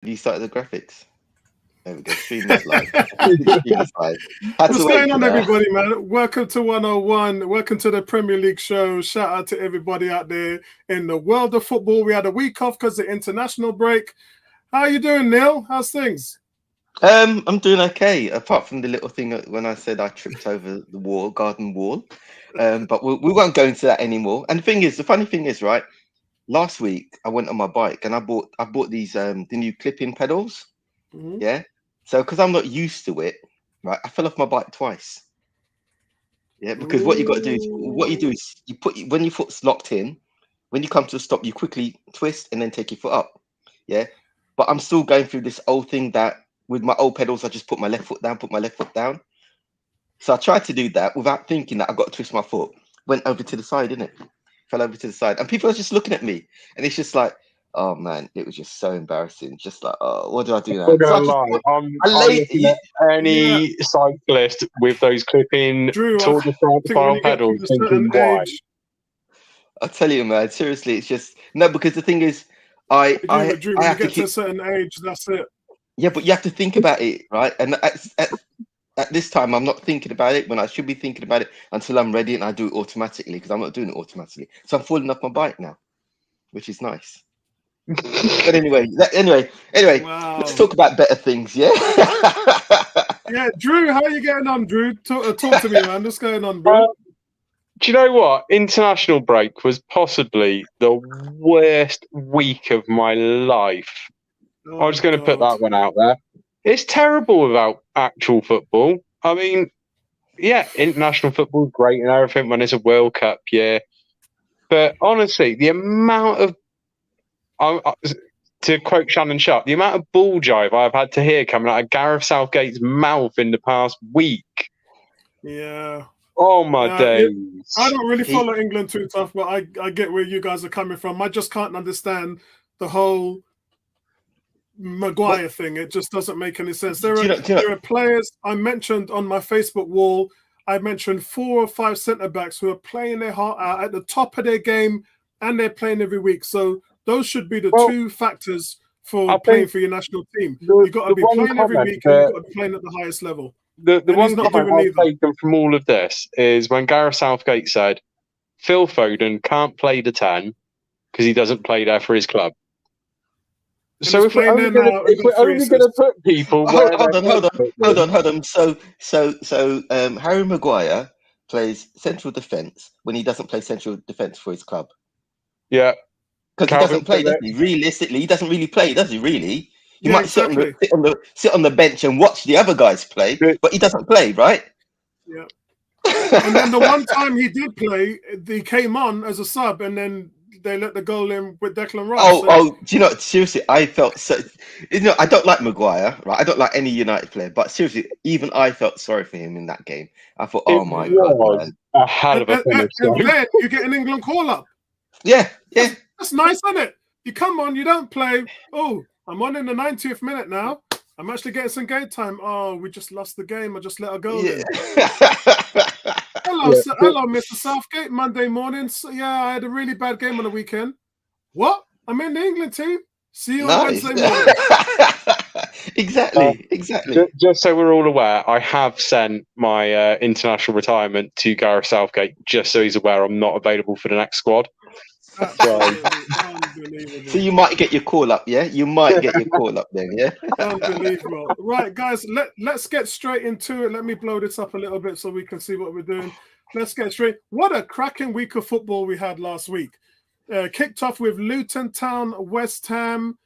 You started the graphics. There we go. Stream is live. Stream is live. Had to What's wait going for on, that. everybody, man? Welcome to 101. Welcome to the Premier League show. Shout out to everybody out there in the world of football. We had a week off because of the international break. How you doing, Neil? How's things? I'm doing okay, apart from the little thing when I said I tripped over the wall, garden wall. But we won't go into that anymore. And the funny thing is, right? Last week I went on my bike and I bought these the new clip-in pedals. Mhm. Yeah. So because I'm not used to it, right? I fell off my bike twice. Yeah, because what you do is you put when your foot's locked in, when you come to a stop, you quickly twist and then take your foot up. Yeah. But I'm still going through this old thing that with my old pedals, I just put my left foot down, put my left foot down. So I tried to do that without thinking that I got to twist my foot. Went over to the side, didn't it? Fell over to the side. And people are just looking at me. And it's just like, oh man, it was just so embarrassing. Just like, oh, what do I do now? Not So I gonna just lie, I I'm laid looking at any cyclist with those clip-in Drew, Tour I de France think when style you get to pedals, a certain thinking why? age, I tell you, man, seriously, it's just no, because the thing is, Drew, I when you have to get to a keep certain age, that's it. yeah, but you have to think about it, right? And at this time, I'm not thinking about it when I should be thinking about it until I'm ready and I do it automatically because I'm not doing it automatically. So I'm falling off my bike now, which is nice. But anyway, Wow. let's talk about better things, yeah? Yeah, Drew, how are you getting on, Drew? Talk to me, man. What's going on, bro? Do you know what? International break was possibly the worst week of my life. Oh, I'm just going to put God. that one out there. It's terrible without actual football. I mean, yeah, international football is great and everything when it's a World Cup year. But honestly, the amount of, to quote Shannon Sharp, the amount of ball jive I've had to hear coming out of Gareth Southgate's mouth in the past week. Yeah. Oh, my days. I don't really follow England too tough, but I get where you guys are coming from. I just can't understand the whole Maguire thing. It just doesn't make any sense. There are players I mentioned on my Facebook wall. I mentioned 4 or 5 centre backs who are playing their heart out at the top of their game, and they're playing every week. So those should be the two factors for playing for your national team. You've got to be playing every week, and you've got to be playing at the highest level. The one comment I've taken from all of this is when Gareth Southgate said, Phil Foden can't play the 10 because he doesn't play there for his club. And so if we're only going to put people where hold on. So Harry Maguire plays central defence when he doesn't play central defence for his club. Yeah. Because he doesn't play, does he? Realistically, he doesn't really play, does he, really? He might sit on the bench and watch the other guys play, but he doesn't play, right? Yeah. And then the one time he did play, he came on as a sub, and then they let the goal in with Declan Rice. Do you know? Seriously, I felt so. You know, I don't like Maguire, right? I don't like any United player, but seriously, even I felt sorry for him in that game. I thought, oh my God, man. A hell of a finish. And then you get an England call up. Yeah. That's nice, isn't it? You come on, you don't play. Oh, I'm on in the 90th minute now. I'm actually getting some game time. Oh, we just lost the game. I just let a goal in. Hello, Mr. Southgate. Monday morning. So, yeah, I had a really bad game on the weekend. What? I'm in the England team. See you on Wednesday morning. Exactly. Just so we're all aware, I have sent my international retirement to Gareth Southgate just so he's aware I'm not available for the next squad. Unbelievable. So you might get your call up, yeah? You might get your call up then, yeah? Unbelievable. Right, guys, let's get straight into it. Let me blow this up a little bit so we can see what we're doing. Let's get straight. What a cracking week of football we had last week. Kicked off with Luton Town, West Ham.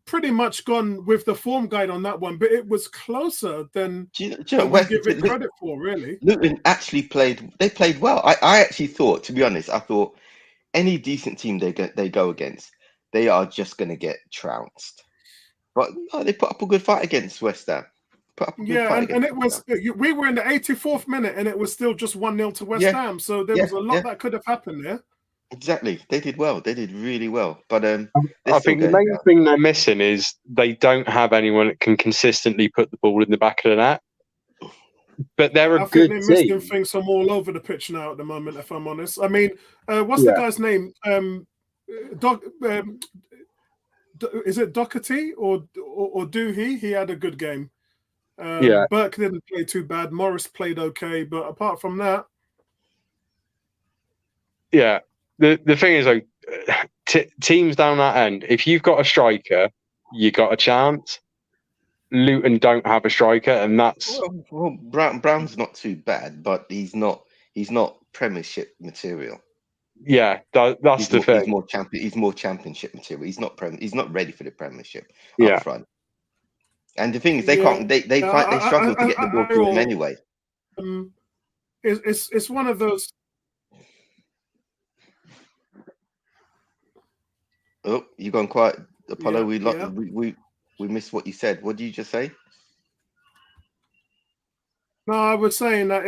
Pretty much gone with the form guide on that one, but it was closer than we give it credit for, really. Luton actually played well. I actually thought, to be honest, any decent team they go against, they are just going to get trounced. But no, they put up a good fight against West Ham. And it was we were in the 84th minute, and it was still just 1-0 to West Ham. So there was a lot that could have happened there. Exactly, they did well. They did really well. But I think the main thing they're missing is they don't have anyone that can consistently put the ball in the back of the net. But they're a good team. I think they're missing things from all over the pitch now at the moment, if I'm honest. I mean, what's the guy's name? is it Doherty or Doohy? He had a good game. Yeah. Burke didn't play too bad. Morris played okay, but apart from that, yeah. The thing is, like, teams down that end, if you've got a striker, you got a chance. Luton don't have a striker, and that's well Brown's not too bad, but he's not Premiership material. Yeah, that's the thing. He's more Championship material. He's not ready for the Premiership Yeah. up front. And the thing is, they can't. They struggle to get the ball to him anyway. It's one of those. Oh, you gone quiet, Apollo. We missed what you said. What did you just say? No, I was saying that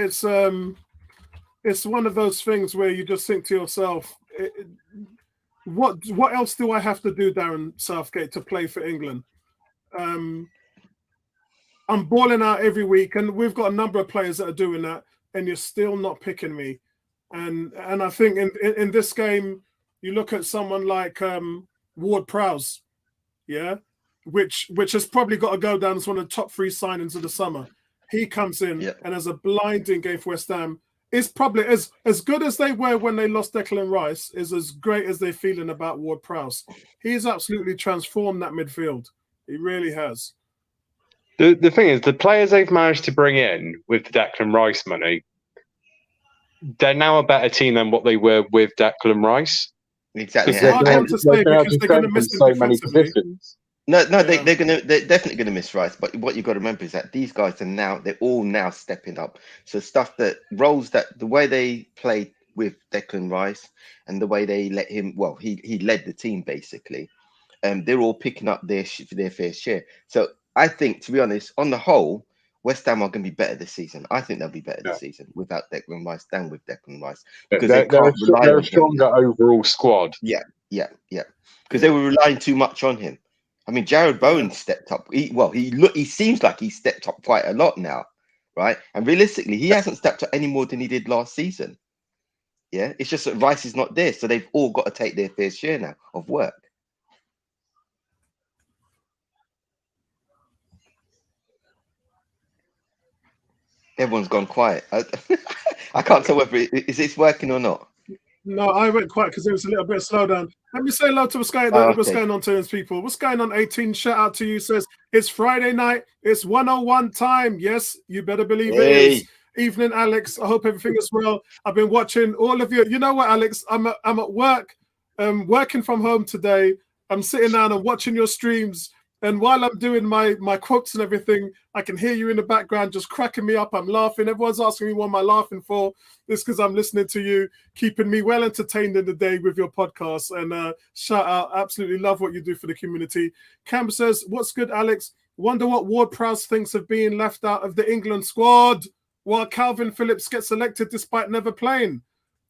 it's one of those things where you just think to yourself, what else do I have to do, Darren Southgate, to play for England? I'm balling out every week, and we've got a number of players that are doing that, and you're still not picking me. And I think in this game, you look at someone like Ward-Prowse, yeah, which has probably got to go down as one of the top 3 signings of the summer. He comes in and has a blinding game for West Ham. It's probably as good as they were when they lost Declan Rice, is as great as they're feeling about Ward-Prowse. He's absolutely transformed that midfield. He really has. The thing is, the players they've managed to bring in with the Declan Rice money, they're now a better team than what they were with Declan Rice. Exactly. It's hard to say because they're going to miss him defensively. No, they're definitely gonna miss Rice. But what you got to remember is that these guys they're all now stepping up. So roles that the way they played with Declan Rice and the way they let him, well, he led the team basically. They're all picking up their fair share. So I think, to be honest, on the whole, West Ham are going to be better this season. I think they'll be better this season without Declan Rice than with Declan Rice, because they're a stronger overall squad. Yeah. Because they were relying too much on him. I mean, Jared Bowen stepped up. He seems like he stepped up quite a lot now, right? And realistically, he hasn't stepped up any more than he did last season. Yeah, it's just that Rice is not there, so they've all got to take their fair share now of work. Everyone's gone quiet. I can't tell whether is this working or not. No, I went quiet because it was a little bit slow down. Let me say hello to what's going on to those people. What's going on, 18? Shout out to you. Says it's Friday night. It's 1:01 time. Yes, you better believe it is. Evening, Alex. I hope everything is well. I've been watching all of you. You know what, Alex? I'm at work. Working from home today. I'm sitting down and watching your streams. And while I'm doing my quotes and everything, I can hear you in the background just cracking me up. I'm laughing. Everyone's asking me what am I laughing for. It's because I'm listening to you, keeping me well entertained in the day with your podcast. And shout out. Absolutely love what you do for the community. Cam says, what's good, Alex? Wonder what Ward-Prowse thinks of being left out of the England squad while Calvin Phillips gets selected despite never playing.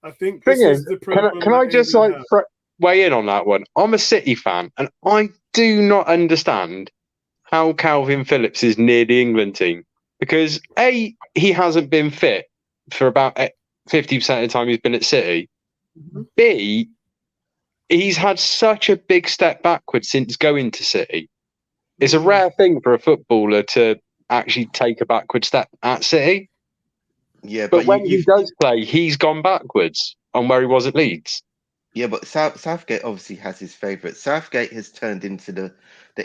I think this is the problem. Can I just weigh in on that one? I'm a City fan, and I do not understand how Calvin Phillips is near the England team, because A, he hasn't been fit for about 50% of the time he's been at City. Mm-hmm. B, he's had such a big step backward since going to City. It's a rare thing for a footballer to actually take a backward step at City. Yeah, but when he does play, he's gone backwards on where he was at Leeds. Yeah, but Southgate obviously has his favourite. Southgate has turned into the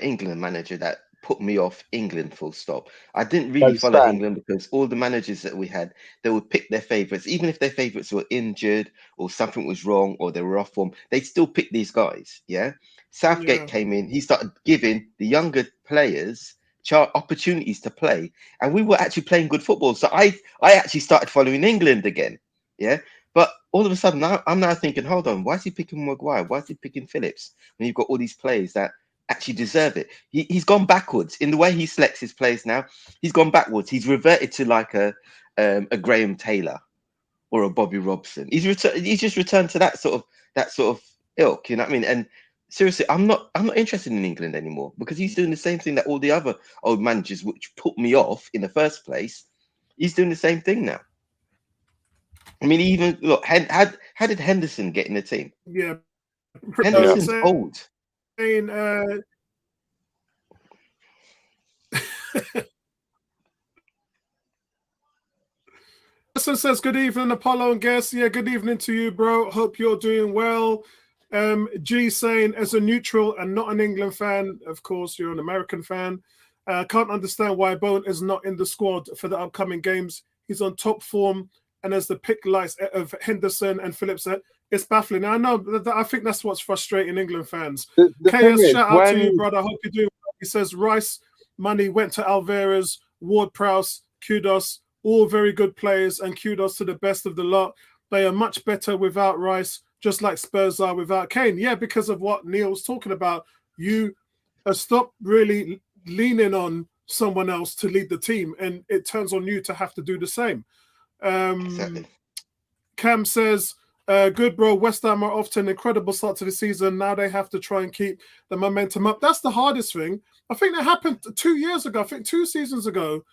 England manager that put me off England, full stop. I didn't really follow England because all the managers that we had, they would pick their favourites. Even if their favourites were injured or something was wrong or they were off form, they'd still pick these guys, yeah? Southgate came in, he started giving the younger players opportunities to play, and we were actually playing good football. So I actually started following England again, yeah? But all of a sudden, I'm now thinking, hold on, why is he picking Maguire? Why is he picking Phillips? When you've got all these players that actually deserve it. He's gone backwards in the way he selects his players now. He's gone backwards. He's reverted to like a Graham Taylor or a Bobby Robson. He's just returned to that sort of ilk. You know what I mean? And seriously, I'm not interested in England anymore because he's doing the same thing that all the other old managers, which put me off in the first place, he's doing the same thing now. I mean, even look, how did Henderson get in the team? Yeah, Henderson's old. saying, Person says, good evening, Apollo and guests. Yeah, good evening to you, bro. Hope you're doing well. G saying, as a neutral and not an England fan, of course, you're an American fan. Can't understand why Bowen is not in the squad for the upcoming games. He's on top form, and as the pick lights of Henderson and Phillips said, it's baffling. I know that I think that's what's frustrating England fans. The KS, shout out to you, brother. I hope you're doing well. He says Rice money went to Alvarez, Ward-Prowse, kudos. All very good players, and kudos to the best of the lot. They are much better without Rice, just like Spurs are without Kane. Yeah, because of what Neil's talking about. You stop really leaning on someone else to lead the team, and it turns on you to have to do the same. Exactly. Cam says, good, bro. West Ham are off to an incredible start to the season. Now they have to try and keep the momentum up. That's the hardest thing. I think that happened 2 years ago. I think 2 seasons ago.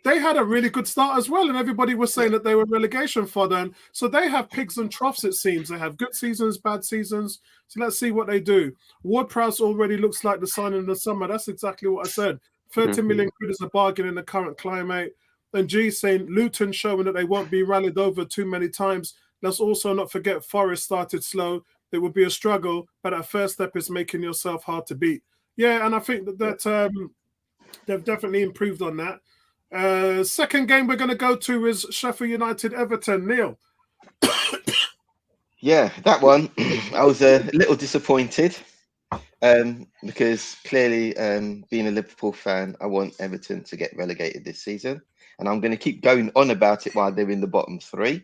They had a really good start as well, and everybody was saying that they were relegation fodder. So they have pigs and troughs, it seems. They have good seasons, bad seasons. So let's see what they do. Ward-Prowse already looks like the sign in the summer. That's exactly what I said. 30 million quid is a bargain in the current climate. And G saying Luton showing that they won't be rallied over too many times. Let's also not forget Forest started slow. It would be a struggle, but our first step is making yourself hard to beat. Yeah, and I think that they've definitely improved on that. Second game we're going to go to is Sheffield United Everton. Neil. Yeah, that one I was a little disappointed because clearly being a Liverpool fan, I want Everton to get relegated this season, and I'm going to keep going on about it while they're in the bottom three.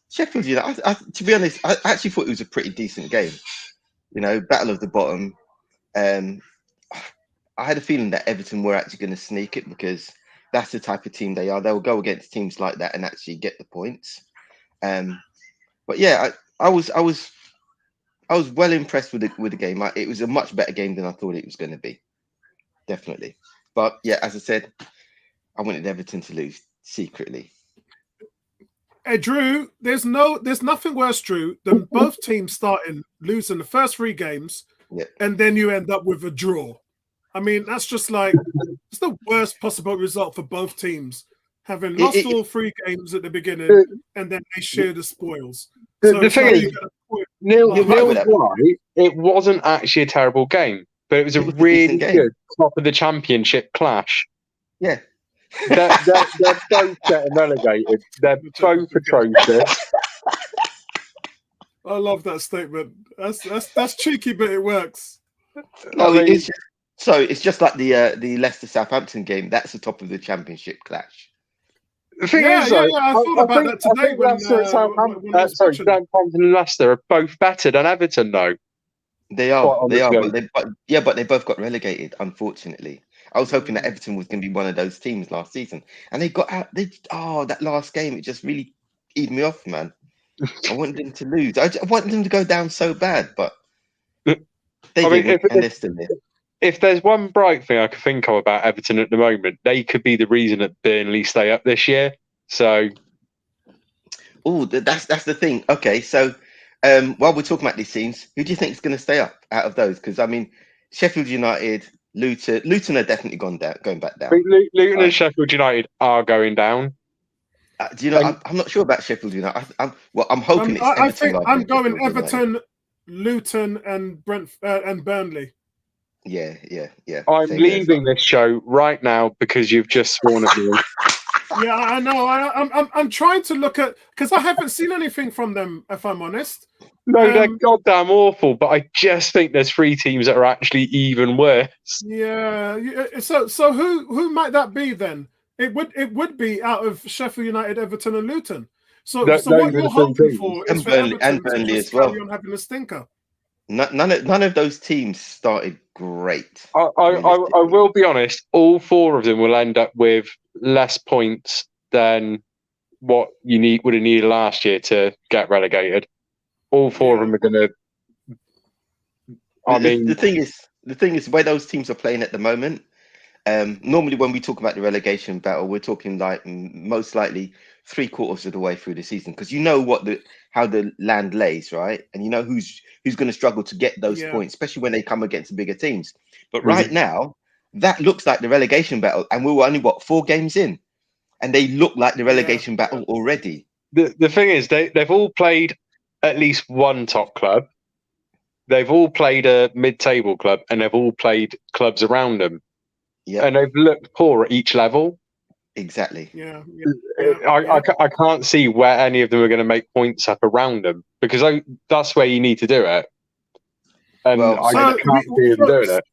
Sheffield United, to be honest, I actually thought it was a pretty decent game. You know, battle of the bottom. I had a feeling that Everton were actually going to sneak it because that's the type of team they are. They'll go against teams like that and actually get the points. But yeah, I was well impressed with the game. It was a much better game than I thought it was going to be, definitely. But yeah, as I said, I wanted Everton to lose secretly. Hey, Drew, there's nothing worse, Drew, than both teams starting losing the first 3 games, and then you end up with a draw. I mean, that's just like it's the worst possible result for both teams, having lost all 3 games at the beginning, and then they share the spoils. The thing is, Neil's right. It wasn't actually a terrible game, but it was a really good top of the championship clash. Yeah. They're both getting relegated. They're both atrocious. I love that statement. That's cheeky, but it works. It's just like the Leicester Southampton game. That's the top of the championship clash. The thing is, though, I thought about that today when Southampton and Leicester are both better than Everton, though. They are. But they both got relegated, unfortunately. I was hoping that Everton was going to be one of those teams last season, and they got out. That last game, it just really eased me off, man. I wanted them to lose. I wanted them to go down so bad, but they didn't, and they're still there. If there's one bright thing I could think of about Everton at the moment, they could be the reason that Burnley stay up this year. So, that's the thing. Okay, so while we're talking about these teams, who do you think is going to stay up out of those? Because I mean, Sheffield United, Luton are definitely going back down. Luton and Sheffield United are going down. Do you know? I'm not sure about Sheffield United. I'm hoping it's Everton. I think I'm going Everton, Luton, and Burnley. Yeah. I'm leaving this show right now because you've just sworn at me. Yeah, I know. I'm trying to look at because I haven't seen anything from them. If I'm honest. No, they're goddamn awful. But I just think there's 3 teams that are actually even worse. Yeah. So who might that be then? It would be out of Sheffield United, Everton, and Luton. So what you're hoping for is for Everton Burnley to as well. carry on having a stinker. None of those teams started great. I will be honest. All 4 of them will end up with less points than what you would have needed last year to get relegated. All 4 of them are going to. The thing is, the way those teams are playing at the moment, Normally when we talk about the relegation battle, we're talking like most likely 3/4 of the way through the season, because you know how the land lays, right? And you know who's going to struggle to get those points, especially when they come against bigger teams. But right now, that looks like the relegation battle, and we were only 4 games in, and they look like the relegation battle already. The thing is, they've all played at least one top club. They've all played a mid-table club, and they've all played clubs around them. Yeah, and they've looked poor at each level. Exactly. I can't see where any of them are going to make points up around them, because that's where you need to do it. And I can't see them doing it.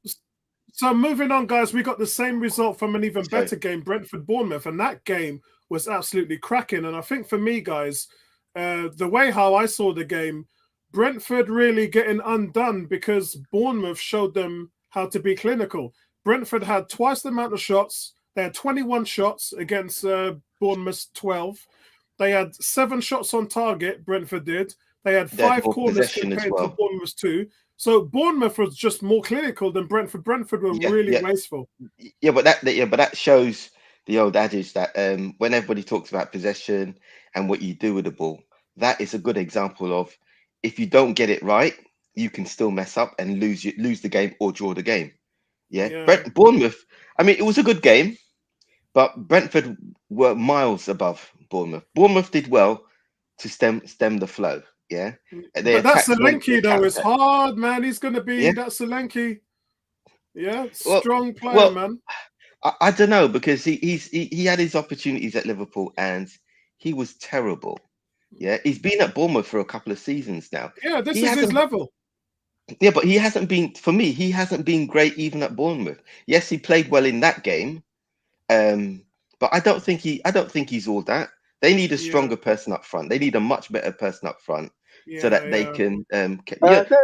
So moving on, guys, we got the same result from an even better game, Brentford-Bournemouth, and that game was absolutely cracking. And I think for me, guys, the way how I saw the game, Brentford really getting undone because Bournemouth showed them how to be clinical. Brentford had twice the amount of shots. They had 21 shots against Bournemouth's 12. They had 7 shots on target, Brentford did. They had 5 corners compared to Bournemouth's 2. So Bournemouth was just more clinical than Brentford. Brentford were really wasteful. Yeah, but that shows the old adage that when everybody talks about possession and what you do with the ball, that is a good example of if you don't get it right, you can still mess up and lose the game or draw the game. Bournemouth, I mean, it was a good game, but Brentford were miles above Bournemouth. Bournemouth did well to stem the flow. Yeah, but that's Solanke though. It's hard, man. He's going to be that Solanke. Yeah, strong player, man. I don't know, because he had his opportunities at Liverpool and he was terrible. Yeah, he's been at Bournemouth for a couple of seasons now. Yeah, this is his level. Yeah, but he hasn't been, for me, he hasn't been great even at Bournemouth. Yes, he played well in that game, but I don't think he's all that. They need a stronger person up front. They need a much better person up front so that they can. Do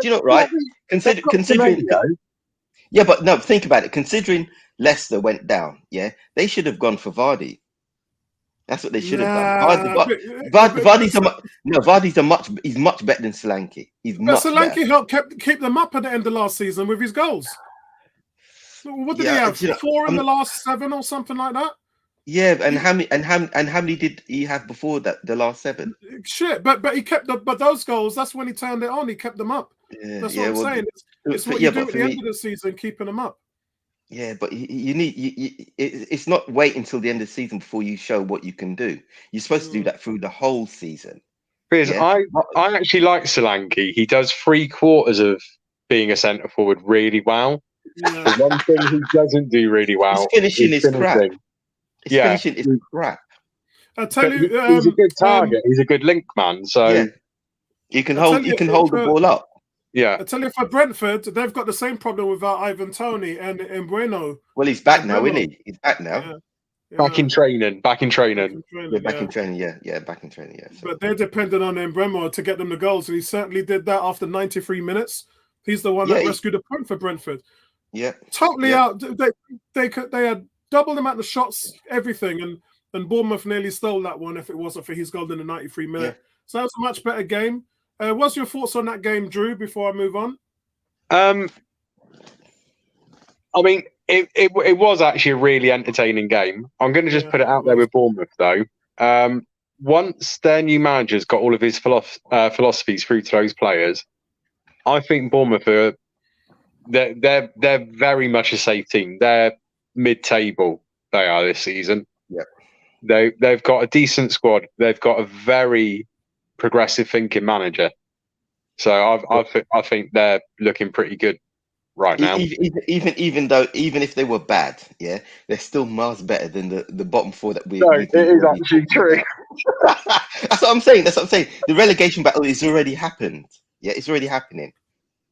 you know, right? Considering, but no, think about it. Considering Leicester went down, they should have gone for Vardy. That's what they should have done. He's much better than Solanke. Solanke helped keep them up at the end of last season with his goals. What did he have? 4 in the last 7 or something like that? Yeah, and how many did he have before that? The last 7. Shit, but he kept but those goals. That's when he turned it on. He kept them up. That's what I'm saying. It's what you do at the end of the season, keeping them up. Yeah, but you need it's not wait until the end of the season before you show what you can do. You're supposed to do that through the whole season. Because I actually like Solanke. He does 3/4 of being a centre forward really well. Yeah. The one thing he doesn't do really well is finishing. Crap. Finishing is crap. I tell you, he's a good target. He's a good link man. So you can hold the ball up. Yeah, I tell you, for Brentford, they've got the same problem without Ivan Toney and Mbeumo. Well, he's back now, isn't he? He's back now. Back in training. Back in training. Yeah, back in training. Yeah. But they're dependent on Mbeumo to get them the goals, and he certainly did that after 93 minutes. He's the one that rescued a point for Brentford. Yeah, totally out. They had double the amount of shots, everything, and Bournemouth nearly stole that one if it wasn't for his goal in the 93 minute. Yeah. So that was a much better game. What's your thoughts on that game, Drew, before I move on? I mean, it was actually a really entertaining game. I'm going to just put it out there with Bournemouth, though. Once their new manager's got all of his philosophies through to those players, I think Bournemouth they're very much a safe team. They're mid-table. They are this season. Yeah, they've got a decent squad. They've got a very progressive thinking manager, so I think they're looking pretty good right now. Even if they were bad, they're still miles better than the bottom 4 that we. No, it is actually true. That's what I'm saying. The relegation battle has already happened. Yeah, it's already happening.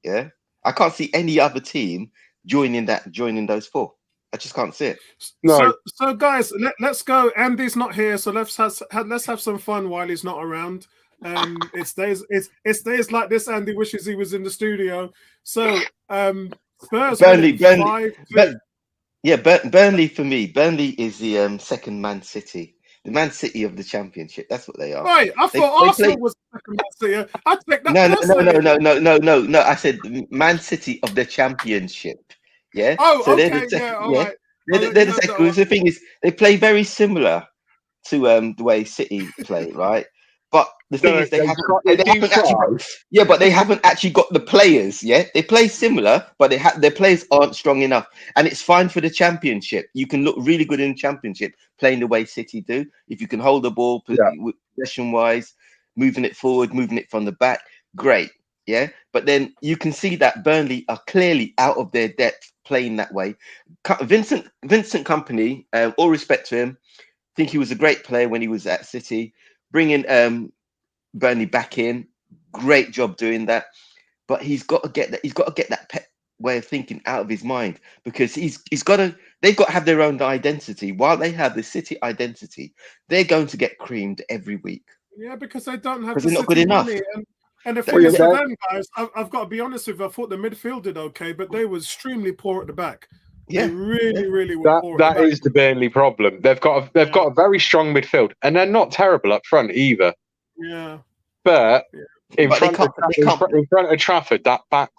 Yeah, I can't see any other team joining those 4. I just can't see it. No. So guys, let's go. Andy's not here, so let's have some fun while he's not around. It stays like this. Andy wishes he was in the studio. So Spurs, Burnley. Burnley for me. Burnley is the second Man City. The Man City of the Championship. That's what they are. Right. I thought Arsenal was second Man City. I take that. No. I said Man City of the Championship. Yeah. Oh, so okay. All right. They're the same. Because the thing is, they play very similar to the way City play, right? But the thing is, they haven't actually but they haven't actually got the players. Yeah, they play similar, but their players aren't strong enough, and it's fine for the Championship. You can look really good in the Championship playing the way City do. If you can hold the ball possession wise, moving it forward, moving it from the back, great. Yeah, but then you can see that Burnley are clearly out of their depth playing that way. Vincent Kompany, all respect to him, think he was a great player when he was at City. Bringing Burnley back in, great job doing that. But he's got to get that. He's got to get that pet way of thinking out of his mind, because he's got to. They've got to have their own identity. While they have the City identity, they're going to get creamed every week. Yeah, because they don't have. Because they're not good enough. And the thing is, for them guys, I've got to be honest with you. I thought the midfield did okay, but they were extremely poor at the back. Yeah, they really were poor. That is the Burnley problem. They've got a very strong midfield, and they're not terrible up front either. Yeah, but in front of Trafford, that back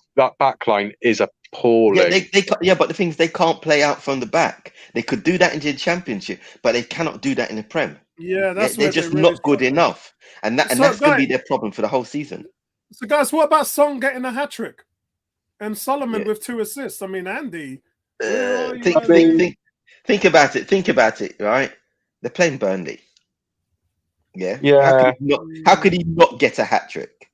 line is appalling. But the thing is, they can't play out from the back. They could do that in the Championship, but they cannot do that in the Prem. Yeah, they're just not good enough, and that's going to be their problem for the whole season. So, guys, what about Son getting a hat trick and Solomon with 2 assists? I mean, Andy. Think about it. Think about it. Right? They're playing Burnley. Yeah. How could he not get a hat trick?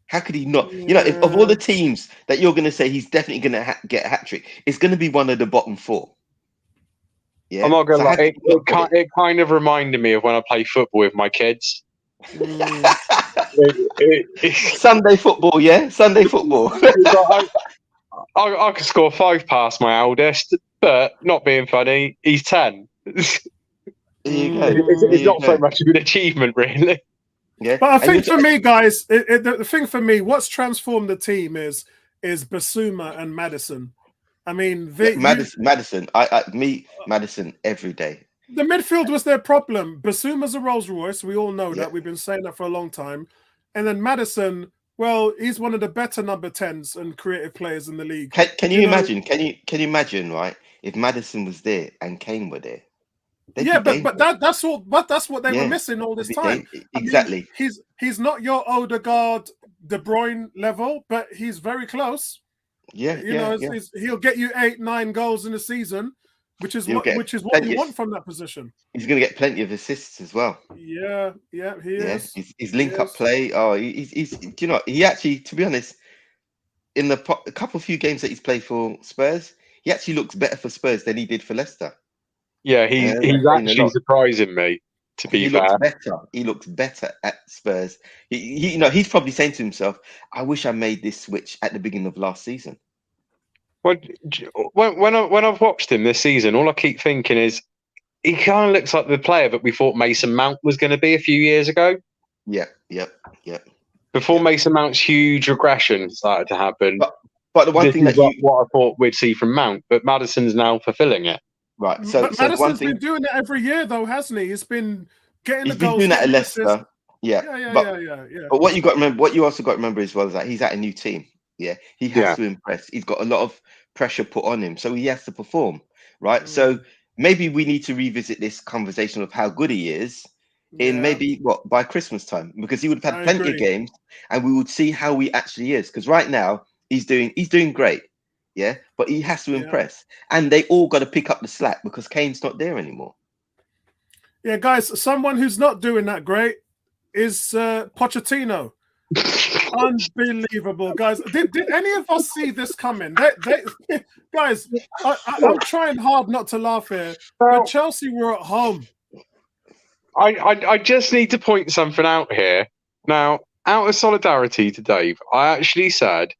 How could he not? You know, of all the teams that you're going to say he's definitely going to get a hat trick, it's going to be one of the bottom 4. Yeah. I'm not going to lie. It kind of reminded me of when I play football with my kids. Sunday football, yeah. Sunday football. I could score 5 past my eldest, but not being funny, he's 10. There you go. It's not so much of an achievement, really. Yeah, but I think for me, guys, the thing for me, what's transformed the team is Basuma and Maddison. I mean, Maddison every day. The midfield was their problem. Basuma's a Rolls Royce. We all know that. We've been saying that for a long time. And then Maddison, well, he's one of the better number 10s and creative players in the league. Can you imagine? Can you imagine, right? If Maddison was there and Kane were there. But that's what they were missing all this time. Exactly. I mean, he's not your Odegaard, De Bruyne level, but he's very close. Yeah, he'll get you 8-9 goals in a season, which is what you want from that position. He's going to get plenty of assists as well. Yeah, he is. His link-up play. Oh, he's. Do you know? He actually, to be honest, in the few games that he's played for Spurs, he actually looks better for Spurs than he did for Leicester. Yeah, he's actually surprising me. To be fair, he looks better at Spurs. He's probably saying to himself, "I wish I made this switch at the beginning of last season." When I've watched him this season, all I keep thinking is he kind of looks like the player that we thought Mason Mount was going to be a few years ago. Yeah. Before Mason Mount's huge regression started to happen. But the one thing what I thought we'd see from Mount, but Maddison's now fulfilling it. Right. So Maddison's been doing it every year, though, hasn't he? He's been getting the goals. He's been doing that at Leicester. Yeah. But what you also got to remember as well is that he's at a new team. Yeah, he has to impress. He's got a lot of pressure put on him, so he has to perform, right? So maybe we need to revisit this conversation of how good he is in maybe by Christmas time, because he would have had plenty of games, and we would see how he actually is. Because right now he's doing great, yeah, but he has to impress, and they all got to pick up the slack because Kane's not there anymore. Yeah, guys, someone who's not doing that great is Pochettino. Unbelievable, guys. Did any of us see this coming? Guys, I'm trying hard not to laugh here, but Chelsea were at home. I just need to point something out here. Now, out of solidarity to Dave, I actually said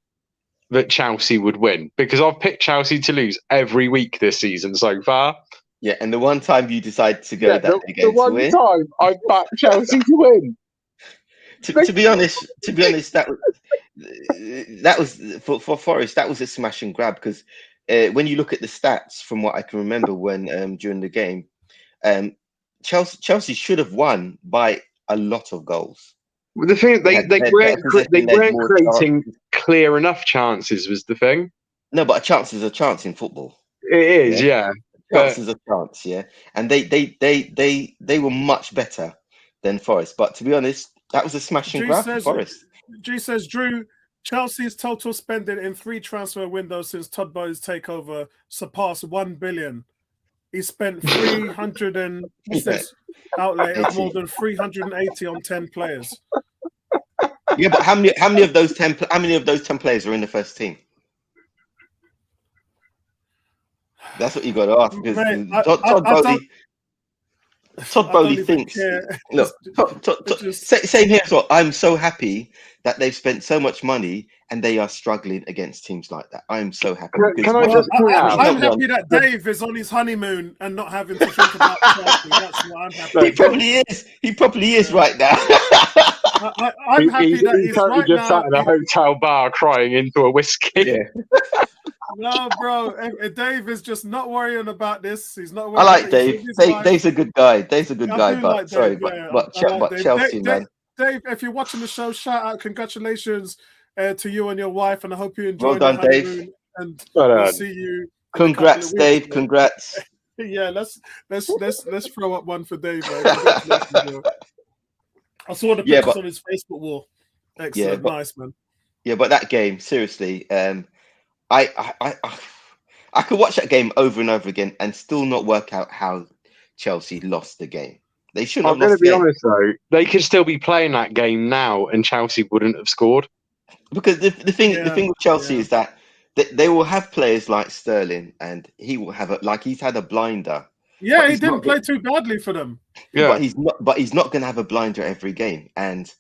that Chelsea would win because I've picked Chelsea to lose every week this season so far. Yeah, and the one time you decided to go that against the one time I backed Chelsea to win. To be honest, that was for Forest. That was a smash and grab because when you look at the stats, from what I can remember, when during the game, Chelsea should have won by a lot of goals. Well, the thing they weren't creating clear enough chances was the thing. No, but a chance is a chance in football. It is, yeah. Chances a chance, yeah. And they were much better than Forest. But to be honest, that was a smash and grab for Forest. G says, Drew, Chelsea's total spending in 3 transfer windows since Todd Bowley's takeover surpassed 1 billion. He spent 300 and outlay of more than 380 on 10 players. Yeah, but how many of those 10 players are in the first team? That's what you got to ask. Because Todd Bowley thinks. Look, same here as well. I'm so happy that they've spent so much money and they are struggling against teams like that. I'm so happy. I'm happy that Dave is on his honeymoon and not having to think about Chelsea. That's what I'm happy. He probably is right now. I'm happy that he's right just sat in a hotel bar crying into a whiskey. Yeah. No, bro. Dave is just not worrying about this. He's not worrying. I like Dave. Dave's a good guy. But Chelsea, man. Dave, if you're watching the show, shout out, congratulations to you and your wife, and I hope you enjoy. Well done, Dave. And we'll see you. Congrats, Dave. Congrats. Yeah, let's throw up one for Dave. Man. I saw the pictures on his Facebook wall. Excellent, nice man. Yeah, but that game, seriously, I could watch that game over and over again and still not work out how Chelsea lost the game. They shouldn't have lost. I'm going to be honest though, they could still be playing that game now and Chelsea wouldn't have scored. Because the thing with Chelsea is that they will have players like Sterling and he will have he's had a blinder. Yeah, he didn't play too badly for them. Yeah, but he's not going to have a blinder every game. And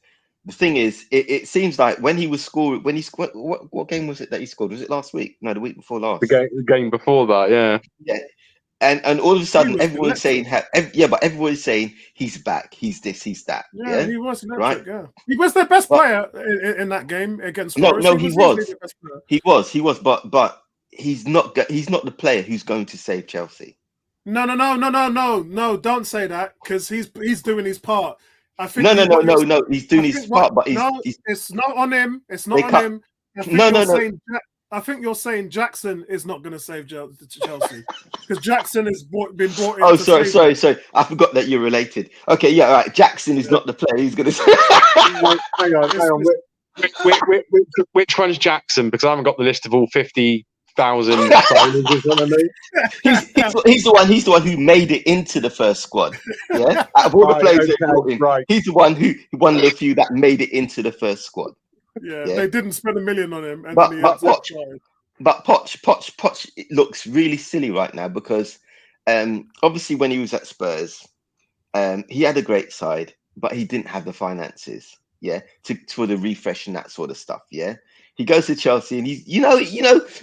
the thing is, it seems like when he was scoring, what game was it that he scored? Was it last week? No, the week before last. The game before that, yeah. Yeah. And all of a sudden, everyone's saying, everyone's saying he's back, he's this, he's that. Yeah, he was electric, right. Yeah, he was their best player in that game against. Forest. No, he was, but he's not the player who's going to save Chelsea. No! Don't say that because he's doing his part. I think no. He's doing his part, but it's not on him. It's not on him. I think you're saying Jackson is not going to save Chelsea because Jackson has been brought in. Oh, sorry. I forgot that you're related. Okay, yeah, all right. Jackson is not the player who's going to save. Hang on. Which one's Jackson? Because I haven't got the list of all 50,000. He's the one who made it into the first squad. Yeah, out of all the players they brought in, he's the one who one of the few that made it into the first squad. Yeah, they didn't spend $1 million on him. But Poch looks really silly right now because obviously when he was at Spurs, he had a great side, but he didn't have the finances, for the refresh and that sort of stuff. Yeah, he goes to Chelsea and he's,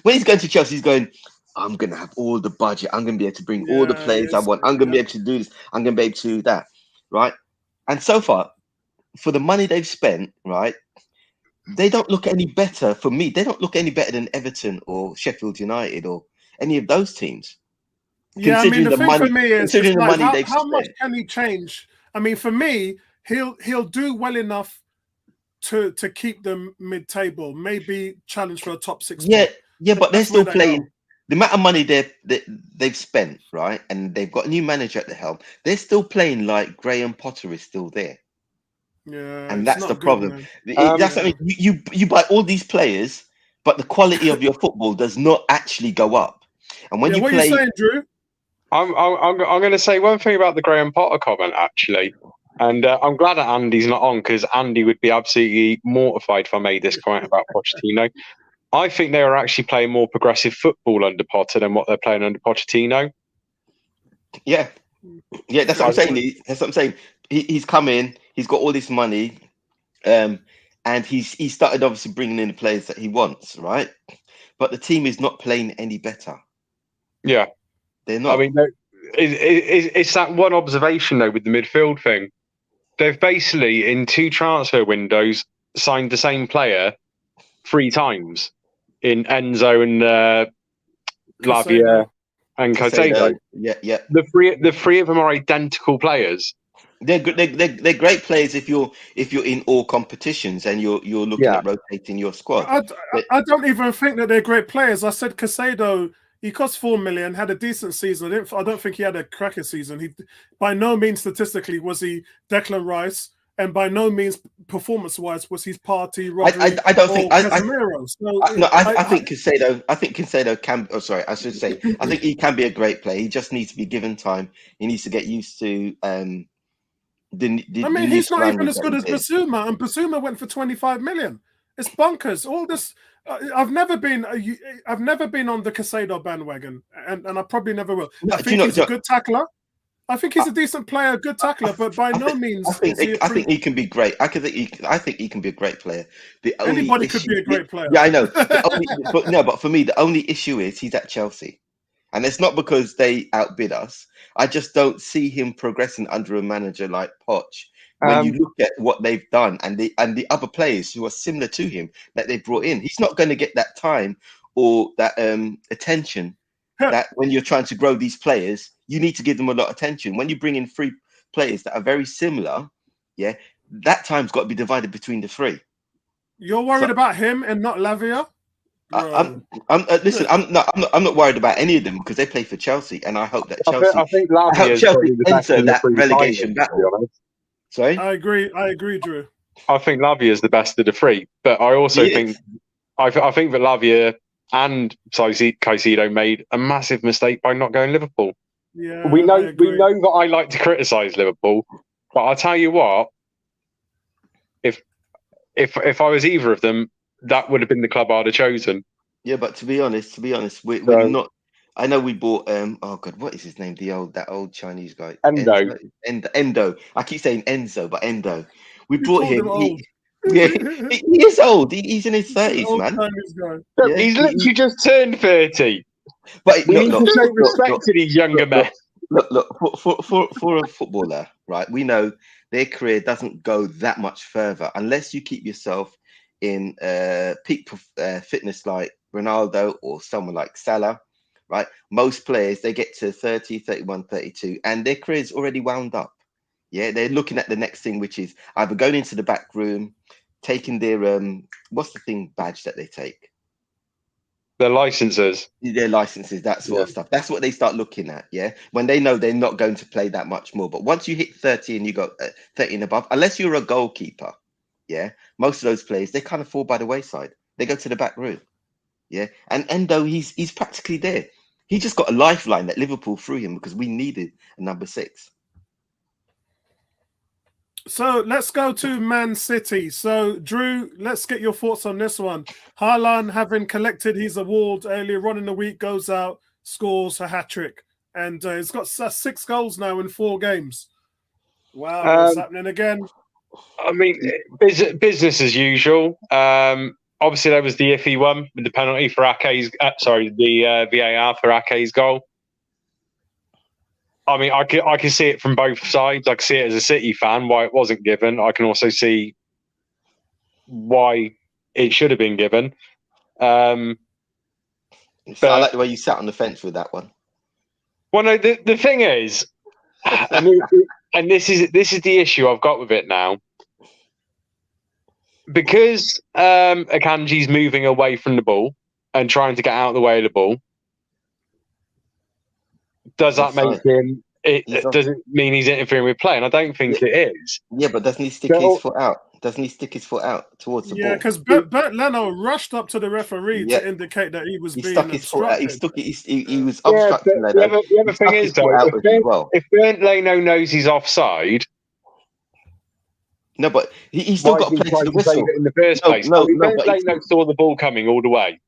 when he's going to Chelsea, he's going, I'm going to have all the budget. I'm going to be able to bring all the players I want. I'm going to be able to do this. I'm going to be able to do that, right? And so far, for the money they've spent, right, they don't look any better for me. They don't look any better than Everton or Sheffield United or any of those teams. Yeah, I mean, the thing for me is how much can he change? I mean, for me, he'll do well enough to keep them mid-table, maybe challenge for a top 6. Yeah, but they're still playing. The amount of money they've spent, right, and they've got a new manager at the helm. They're still playing like Graham Potter is still there. Yeah, and that's the problem. That's I mean, you buy all these players, but the quality of your football does not actually go up. And when you what play, are you saying, Drew? I'm going to say one thing about the Graham Potter comment actually, and I'm glad that Andy's not on because Andy would be absolutely mortified if I made this comment about Pochettino. I think they are actually playing more progressive football under Potter than what they're playing under Pochettino. Yeah, that's what I'm saying. That's what I'm saying. He's come in. He's got all this money, and he started obviously bringing in the players that he wants, right? But the team is not playing any better. Yeah, they're not. I mean, it's that one observation though with the midfield thing. They've basically in 2 transfer windows signed the same player 3 times in Enzo and Lavia and Caicedo. Yeah. The three of them are identical players. They're great players if you're in all competitions and you're looking at rotating your squad. I don't even think that they're great players. I said Caicedo He cost 4 million, had a decent season. I don't think he had a cracking season. He, by no means statistically was he Declan Rice, and by no means performance-wise was he Partey, Rodri, I don't think Casemiro. I think Caicedo. I think Caicedo can. Oh, sorry, I should say. I think he can be a great player. He just needs to be given time. He needs to get used to. He's not even as good as Basuma, and Basuma went for 25 million. It's bonkers. All this. I've never been on the Caicedo bandwagon, and I probably never will. No, I think he's a good tackler. I think he's a decent player, a good tackler, but by no means. I think he can be great. I think he can be a great player. Anybody could be a great player. Yeah, I know. But for me, the only issue is he's at Chelsea, and it's not because they outbid us. I just don't see him progressing under a manager like Poch. When you look at what they've done and the other players who are similar to him that they brought in, he's not going to get that time or that attention. That when you're trying to grow these players, you need to give them a lot of attention. When you bring in 3 players that are very similar, yeah, that time's got to be divided between the 3. You're worried about him and not Lavia? Listen, I'm not worried about any of them because they play for Chelsea, and I hope that Chelsea. I think Chelsea enter that relegation battle. Sorry, I agree, Drew. I think Lavia is the best of the 3, but I also think that Lavia and Caicedo made a massive mistake by not going Liverpool. Yeah, we know that I like to criticise Liverpool, but I'll tell you what, if I was either of them, that would have been the club I'd have chosen. Yeah, but to be honest, we're not. I know we bought oh god, what is his name? That old Chinese guy. Endo. I keep saying Enzo, but Endo. We brought him. He is old. He's in his 30s, man. Yeah, he's literally just turned 30. But we need to show respect to these younger men. Look, for a footballer, right? We know their career doesn't go that much further unless you keep yourself in peak fitness like Ronaldo or someone like Salah. Right, most players they get to 30, 31, 32, and their career's already wound up. Yeah, they're looking at the next thing, which is either going into the back room, taking their what's the thing badge that they take? Their licenses. Their licenses, that sort of stuff. That's what they start looking at. Yeah, when they know they're not going to play that much more. But once you hit 30 and you got 30 and above, unless you're a goalkeeper, yeah, most of those players they kind of fall by the wayside. They go to the back room. Yeah, and Endo, he's practically there. He just got a lifeline that Liverpool threw him because we needed a number 6. So let's go to Man City. So Drew, let's get your thoughts on this one. Haaland, having collected his award earlier on in the week, goes out, scores a hat-trick, and he's got 6 goals now in 4 games. Wow, what's happening again? I mean, business as usual. Obviously, there was the iffy one with the penalty for Ake's. The VAR for Ake's goal. I mean, I can see it from both sides. I can see it as a City fan why it wasn't given. I can also see why it should have been given. I like the way you sat on the fence with that one. Well, no, the thing is, and this is the issue I've got with it now. Because Akanji's moving away from the ball and trying to get out of the way of the ball, does that make him? Does it mean he's interfering with play? And I don't think it is. Yeah, but doesn't he stick his foot out? Doesn't he stick his foot out towards the ball? Yeah, because Bert Leno rushed up to the referee to indicate that he was being obstructed. He was obstructing Leno. The other thing is, though, if Bert Leno knows he's offside. No, but he still got to play to the whistle in the first place. Leno saw the ball coming all the way.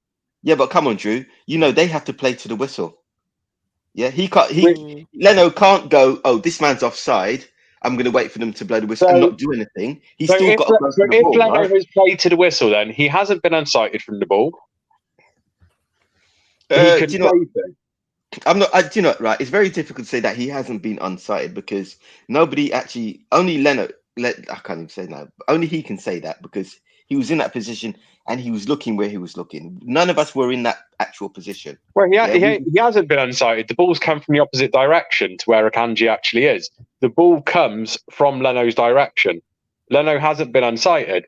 Yeah, but come on, Drew. You know they have to play to the whistle. Yeah, he can't. Leno can't go. Oh, this man's offside. I'm going to wait for them to blow the whistle and not do anything. He's still got to go for the ball. If Leno has played to the whistle, then he hasn't been unsighted from the ball. Do you know, right? It's very difficult to say that he hasn't been unsighted because nobody actually. Only Leno. I can't even say that. Only he can say that because he was in that position and he was looking where he was looking. None of us were in that actual position. Well, he hasn't been unsighted. The ball's come from the opposite direction to where Akanji actually is. The ball comes from Leno's direction. Leno hasn't been unsighted.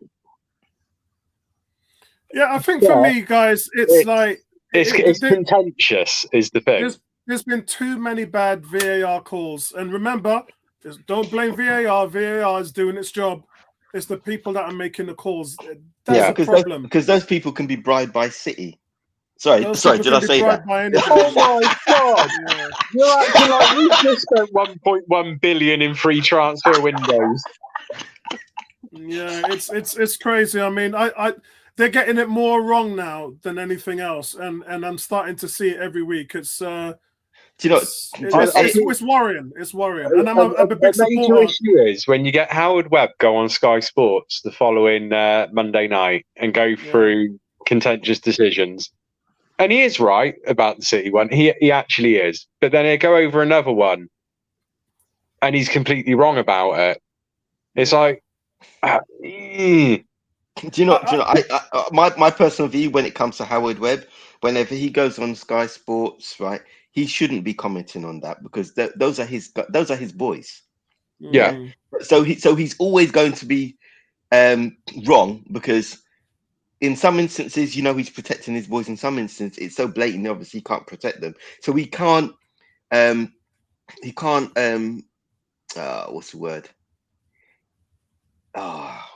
Yeah, I think for me, guys, it's like It's contentious, is the thing. There's been too many bad VAR calls, and remember, don't blame VAR. VAR is doing its job. It's the people that are making the calls. That's a problem. Because those people can be bribed by City. Sorry, did I say that? Oh my God! Yeah. You're acting like we just spent 1.1 billion in free transfer windows. Yeah, it's crazy. I mean, they're getting it more wrong now than anything else, and I'm starting to see it every week. It's it's worrying. It's worrying, and I'm a big supporter. The major issue is when you get Howard Webb go on Sky Sports the following Monday night and go through contentious decisions. And he is right about the City one. He actually is. But then he'll go over another one and he's completely wrong about it. It's like... Do you know, my personal view when it comes to Howard Webb, whenever he goes on Sky Sports, right, he shouldn't be commenting on that because those are his boys. Yeah. So he's always going to be wrong because... in some instances, he's protecting his boys. In some instances, it's so blatant, obviously, he can't protect them. So he can't. What's the word?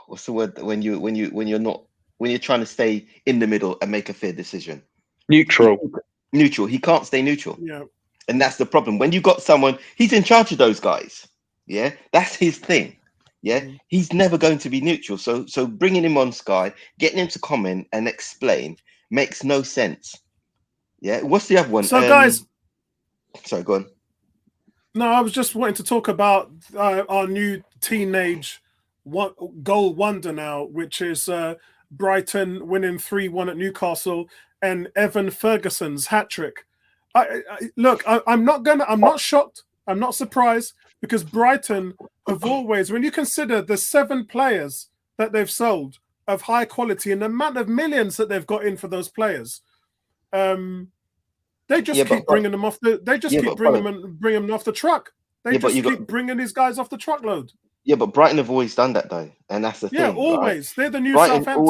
What's the word when you're trying to stay in the middle and make a fair decision? Neutral. He can't stay neutral. Yeah. And that's the problem. When you got someone, he's in charge of those guys. Yeah, that's his thing. Yeah, he's never going to be neutral. So bringing him on Sky, getting him to comment and explain makes no sense. Yeah, what's the other one? So guys, sorry, go on. No, I was just wanting to talk about our new teenage goal wonder now, which is Brighton winning 3-1 at Newcastle and Evan Ferguson's hat trick. Look, I'm not shocked. I'm not surprised. Because Brighton have always, when you consider the 7 players that they've sold of high quality and the amount of millions that they've got in for those players, they just keep bringing them off the. They just keep bringing them off the truck. They just keep bringing these guys off the truckload. Yeah, but Brighton have always done that though, and that's the thing. Yeah, always. Right? They're the new Brighton Southampton.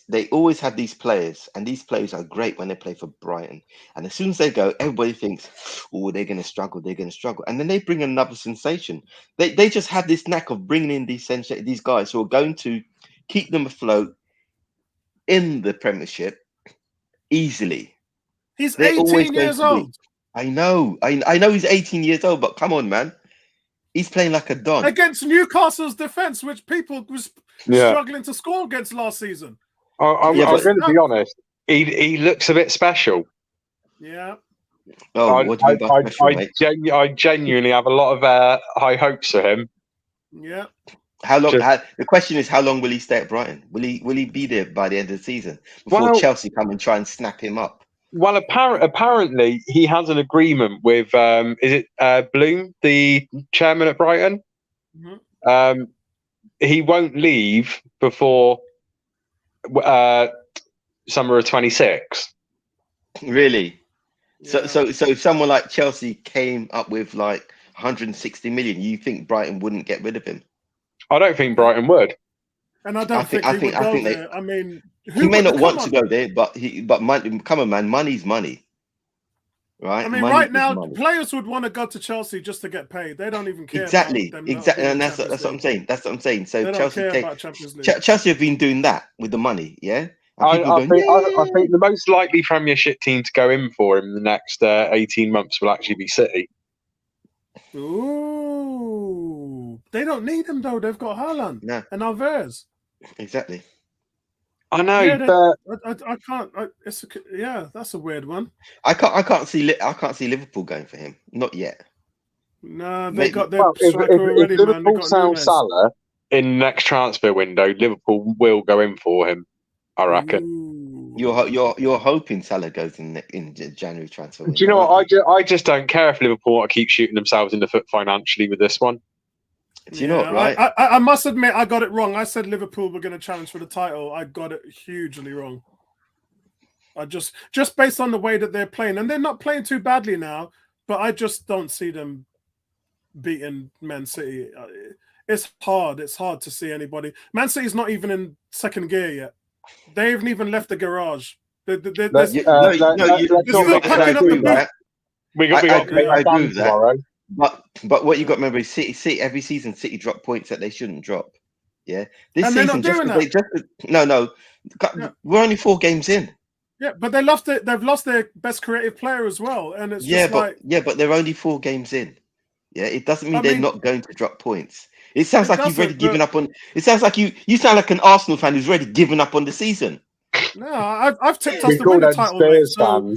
They always have these players, and these players are great when they play for Brighton. And as soon as they go, everybody thinks, "Oh, they're going to struggle. They're going to struggle." And then they bring another sensation. They just have this knack of bringing in these guys who are going to keep them afloat in the Premiership easily. He's 18 years old. I know. I know he's 18 years old, but come on, man. He's playing like a don against Newcastle's defense, which people was struggling to score against last season. I'm going to be honest. He looks a bit special. Yeah. Oh, what do you mean by special, I genuinely have a lot of high hopes for him. Yeah. How long? The question is, how long will he stay at Brighton? Will he be there by the end of the season before Chelsea come and try and snap him up? Well, apparently he has an agreement with is it Bloom, the chairman at Brighton? Mm-hmm. He won't leave before summer of 26. Really? Yeah. So if someone like Chelsea came up with like 160 million, you think Brighton wouldn't get rid of him? I don't think Brighton would. And I don't think he would go there. I mean, he may not want to go there, but money, come on, man, money's money, right? I mean, right now, players would want to go to Chelsea just to get paid. They don't even care. Exactly, and that's what I'm saying. That's what I'm saying. So Chelsea have been doing that with the money, yeah. I think the most likely Premiership team to go in for him in the next 18 months will actually be City. Ooh, they don't need him though. They've got Haaland and Alvarez. Exactly. I know, but I can't. That's a weird one. I can't see Liverpool going for him. Not yet. No, they got their striker already. If Liverpool sell Salah in next transfer window, Liverpool will go in for him. I reckon. Ooh. You're hoping Salah goes in January transfer window. Do you know what? I just don't care if Liverpool want to keep shooting themselves in the foot financially with this one. Do you know what, right? I must admit, I got it wrong. I said Liverpool were going to challenge for the title. I got it hugely wrong. I just based on the way that they're playing, and they're not playing too badly now, but I just don't see them beating Man City. It's hard. It's hard to see anybody. Man City's not even in second gear yet. They haven't even left the garage, There's You- let's no, not still make packing that up the agree, boot. We got I agree with that. tomorrow. But what you got to remember is City every season City drop points that they shouldn't drop. Yeah, this And they're season not doing that. We're only 4 games in. Yeah, but they've lost their best creative player as well, and it's just but they're only 4 games in. Yeah, it doesn't mean they're not going to drop points. It sounds like you've already given up on. It sounds like you sound like an Arsenal fan who's already given up on the season. No, I've tipped us to win the title, mate. So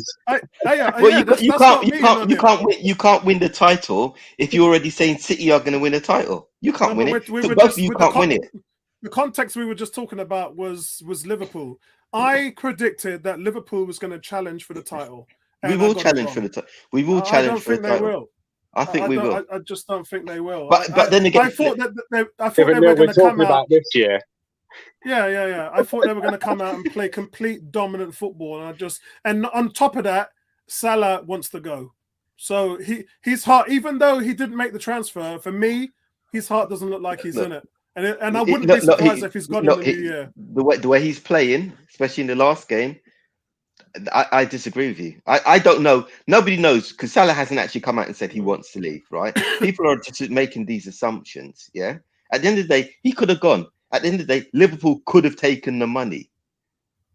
you can't win the title if you're already saying City are going to win a title. You can't win it. Both of you can't win it. The context we were just talking about was Liverpool. I predicted that Liverpool was going to challenge for the title. We will challenge for the title. We will challenge for the title. They will. I think we will. I just don't think they will. But then again, I thought they were going to come out this year. Yeah. I thought they were going to come out and play complete dominant football, and on top of that, Salah wants to go. So his heart, even though he didn't make the transfer, for me, his heart doesn't look like he's in it. And I wouldn't be surprised if he's gone in the new year. The way he's playing, especially in the last game, I disagree with you. I don't know. Nobody knows because Salah hasn't actually come out and said he wants to leave, right? People are just making these assumptions, yeah? At the end of the day, he could have gone. At the end of the day, Liverpool could have taken the money,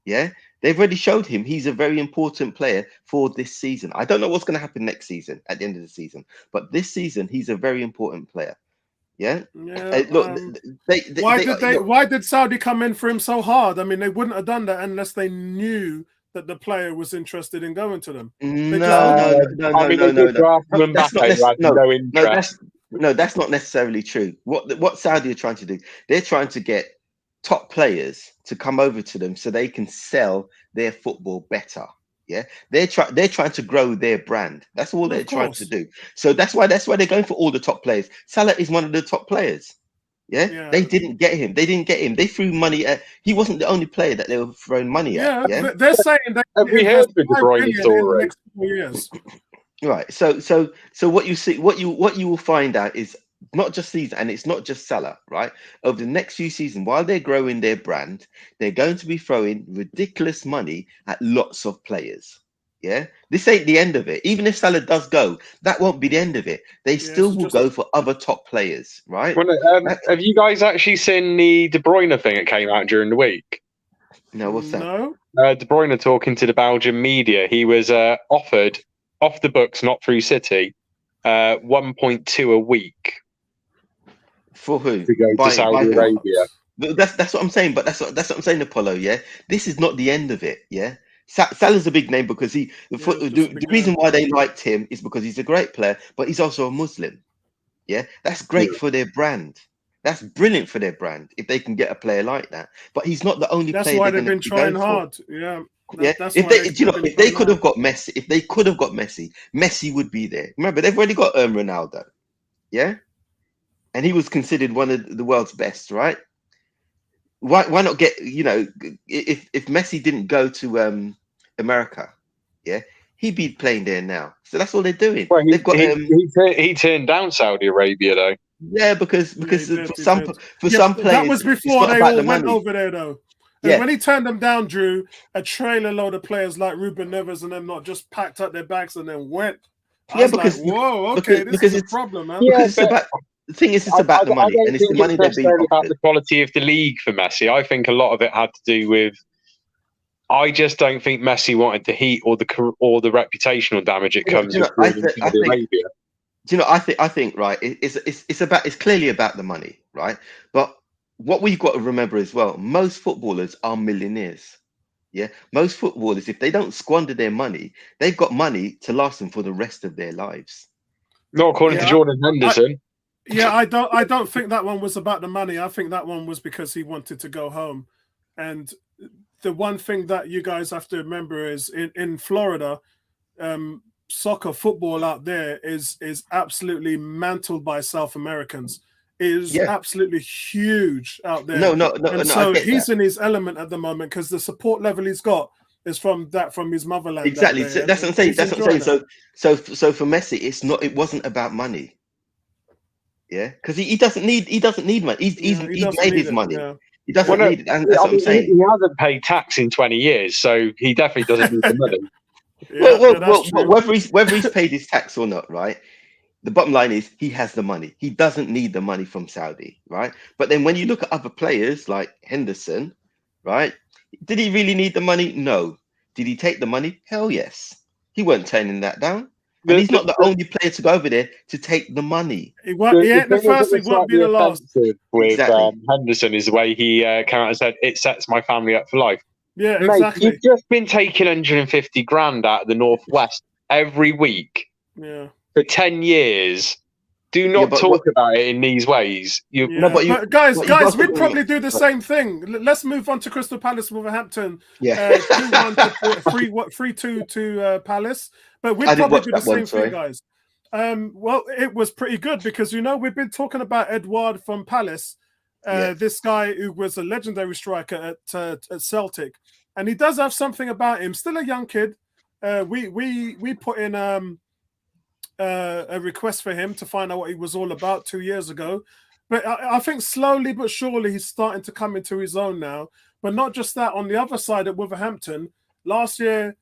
yeah? They've already showed him he's a very important player for this season. I don't know what's going to happen next season, at the end of the season, but this season, he's a very important player. Yeah. Look, why did Saudi come in for him so hard? I mean, they wouldn't have done that unless they knew that the player was interested in going to them. No. That's not necessarily true. What Saudi are trying to do, they're trying to get top players to come over to them so they can sell their football better. Yeah, they're trying to grow their brand. That's all they're trying to do. So that's why they're going for all the top players. Salah is one of the top players. Yeah, they didn't get him. They threw money at. He wasn't the only player that they were throwing money at. Yeah, they're saying that. Have we heard the De Bruyne story? Years. Right. So what you see, what you will find out is not just season, and it's not just Salah, right? Over the next few seasons, while they're growing their brand, they're going to be throwing ridiculous money at lots of players. Yeah, this ain't the end of it. Even if Salah does go, that won't be the end of it. They still will go for other top players, right? Well, have you guys actually seen the De Bruyne thing that came out during the week? No, what's that? No. De Bruyne talking to the Belgian media. He was offered off the books, not through City, 1.2 a week. For who? To go to Saudi Arabia. That's what I'm saying. But that's what I'm saying, Apollo. Yeah, this is not the end of it. Yeah, Salah's a big name because the reason why they liked him is because he's a great player, but he's also a Muslim. Yeah, that's great for their brand. That's brilliant for their brand if they can get a player like that. But he's not the only player. That's why they've been trying hard. Yeah. If they could have got Messi, Messi would be there. Remember, they've already got Ronaldo. Yeah. And he was considered one of the world's best, right? Why not get, if Messi didn't go to America, yeah, he'd be playing there now. So that's all they're doing. Well, he turned down Saudi Arabia though. Yeah, because for some players that was before they all went over there though. And when he turned them down, Drew, a trailer load of players like Ruben Neves and them not just packed up their bags and then went. Whoa, okay, this is a problem, man. Yeah, the thing is, it's about the money, and it's the money they're being offered. About the quality of the league for Messi. I think a lot of it had to do with. I just don't think Messi wanted the heat or the reputational damage it comes with Saudi Arabia. I think right. It's clearly about the money, right? But what we've got to remember as well, most footballers are millionaires. Yeah, most footballers, if they don't squander their money, they've got money to last them for the rest of their lives. Not according to Jordan Henderson. I don't think that one was about the money. I think that one was because he wanted to go home. And the one thing that you guys have to remember is in Florida, soccer football out there is absolutely mantled by South Americans. It is absolutely huge out there. So he's in his element at the moment because the support level he's got is from his motherland. Exactly. So that's what I'm saying. So for Messi, it wasn't about money. Yeah, because he doesn't need money. He's made his money. Yeah. He doesn't need it. And that's what I'm saying. He hasn't paid tax in 20 years, so he definitely doesn't need the money. Well, whether he's paid his tax or not, right? The bottom line is he has the money. He doesn't need the money from Saudi, right? But then when you look at other players like Henderson, right? Did he really need the money? No. Did he take the money? Hell yes. He wasn't turning that down. And he's not the only player to go over there to take the money. He ain't the first, he won't be the last. With Exactly. Henderson is the way he came out and said, it sets my family up for life. Yeah, Mate, exactly. you've just been taking 150 grand out of the Northwest every week for 10 years. Do not talk about it in these ways. But guys, we'd probably do the same thing. Let's move on to Crystal Palace, Wolverhampton. 3-2 to Palace. But we'd probably do the same thing, guys. Well, it was pretty good because, we've been talking about Edouard from Palace, this guy who was a legendary striker at Celtic. And he does have something about him. Still a young kid. We put in a request for him to find out what he was all about 2 years ago. But I think slowly but surely he's starting to come into his own now. But not just that, on the other side at Wolverhampton, last year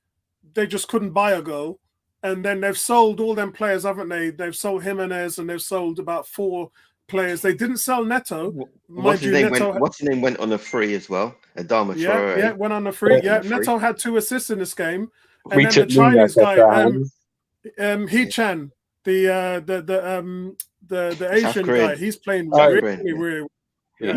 they just couldn't buy a goal. And then they've sold all them players, haven't they? They've sold Jimenez and they've sold about 4 players. They didn't sell Neto. What's his name went on a free as well? Adama Traore. Yeah, went on a free. Yeah, Neto had 2 assists in this game. And then the Chinese guy, He-Chan, the Asian guy, he's playing really. All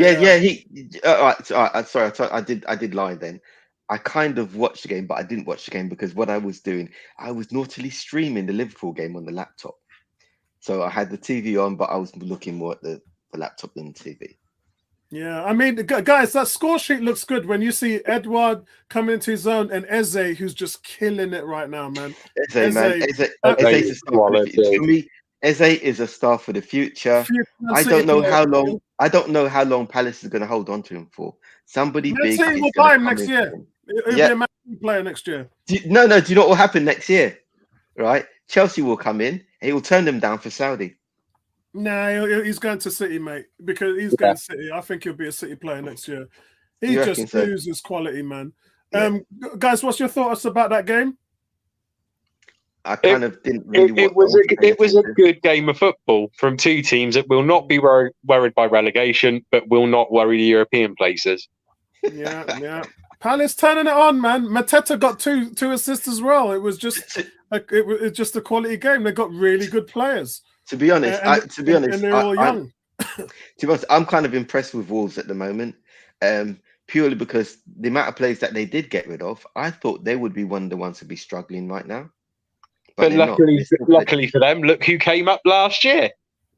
right. Sorry, I did lie then. I kind of watched the game, but I didn't watch the game because what I was doing, I was naughtily streaming the Liverpool game on the laptop. So I had the TV on, but I was looking more at the laptop than the TV. Yeah, I mean, guys, that score sheet looks good when you see Edouard coming into his own and Eze, who's just killing it right now, man. Eze is a star for the future. For me, Eze is a star for the future. I don't know how long. I don't know how long Palace is going to hold on to him for. Somebody big will buy him next year. He'll be a Man City player next year. Do you know what will happen next year? Right, Chelsea will come in and he will turn them down for Saudi. Nah, he's going to City, mate, because he's going to City. I think he'll be a City player next year. He just loses quality, man. Guys, what's your thoughts about that game? I kind of didn't really. It was a good game of football from 2 teams that will not be worried by relegation, but will not worry the European places. Yeah. Palace turning it on, man. Mateta got two assists as well. It was just a quality game. They got really good players. To be honest, and they're all young. To be honest, I'm kind of impressed with Wolves at the moment, purely because the amount of players that they did get rid of, I thought they would be one of the ones to be struggling right now. But luckily for them, look who came up last year.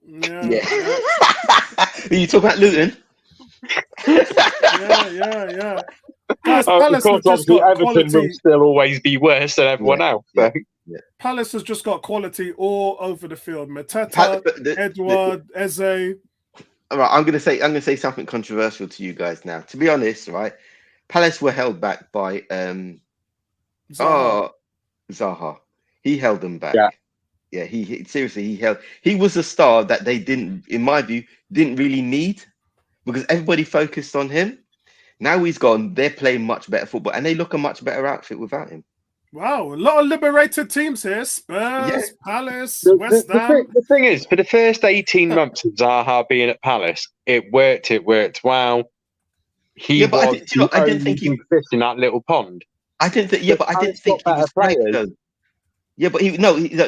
Yeah. Are you talking about Luton? Yeah. Guys, Palace of course, Everton will still always be worse than everyone else. So. Yeah. Palace has just got quality all over the field. Mateta, Edouard, Eze. All right, I'm gonna say something controversial to you guys now. To be honest, right, Palace were held back by Zaha. He held them back. Yeah. He seriously he was a star that they didn't, in my view, didn't really need because everybody focused on him. Now he's gone. They're playing much better football, and they look a much better outfit without him. Wow, a lot of liberated teams here. Spurs, Palace, West Ham. The thing is, for the first 18 months of Zaha being at Palace, it worked. Wow. I didn't think he fish in that little pond. I didn't think. Yeah, but I didn't think he was great, though. Yeah, but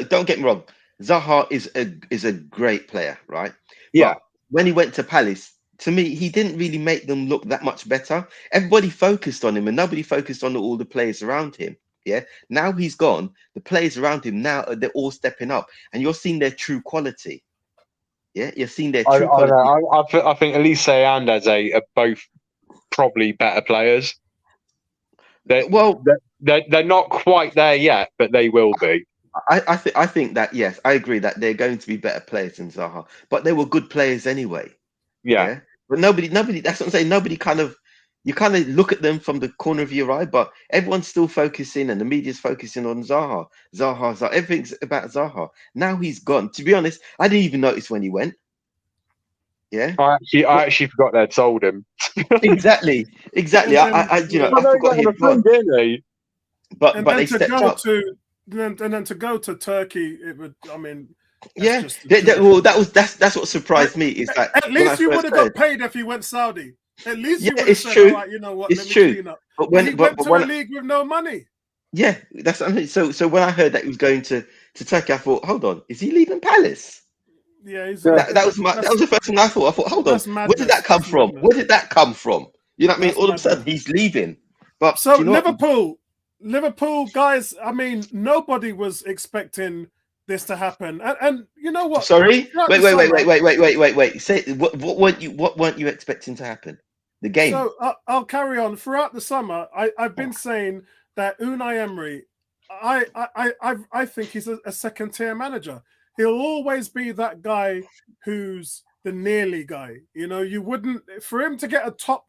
don't get me wrong. Zaha is a great player, right? Yeah. But when he went to Palace, to me, he didn't really make them look that much better. Everybody focused on him, and nobody focused on all the players around him. Yeah. Now he's gone. The players around him now they're all stepping up, and you're seeing their true quality. Yeah, you're seeing their true quality. I think Elise and Eze are both probably better players. They're not quite there yet, but they will be. I think that yes, I agree that they're going to be better players than Zaha, but they were good players anyway. Yeah. But nobody. That's what I'm saying. Nobody you kind of look at them from the corner of your eye, but everyone's still focusing and the media's focusing on Zaha. Zaha. Everything's about Zaha. Now he's gone. To be honest, I didn't even notice when he went. Yeah, I actually forgot they'd sold him. exactly. And I forgot he had gone. But they stepped up. And then to go to Turkey, it would. I mean, Yeah. That's what surprised me is that at least you would have got paid if he went Saudi. At least you would have said, true. "All right, you know what? It's Let me true. clean up." But when he went to a league with no money. Yeah, that's what I mean. So when I heard that he was going to Turkey, I thought, hold on, is he leaving Palace? Yeah, that was the first thing I thought. I thought, hold on, where did that come from? Where did that come from? You know what I mean? All of a sudden, he's leaving. But so you know Liverpool guys. I mean, nobody was expecting this to happen. And you know what? Sorry, wait. Say what weren't you expecting to happen? The game. So I'll carry on. Throughout the summer, I've been saying that Unai Emery, I think he's a second-tier manager. He'll always be that guy who's the nearly guy. You know, you wouldn't, for him to get a top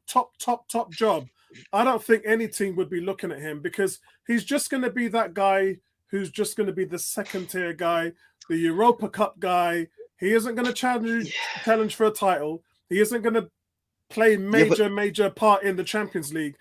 job, I don't think any team would be looking at him, because he's just going to be that guy who's just going to be the second-tier guy, the Europa Cup guy. He isn't going to challenge for a title. He isn't going to play major part in the Champions League.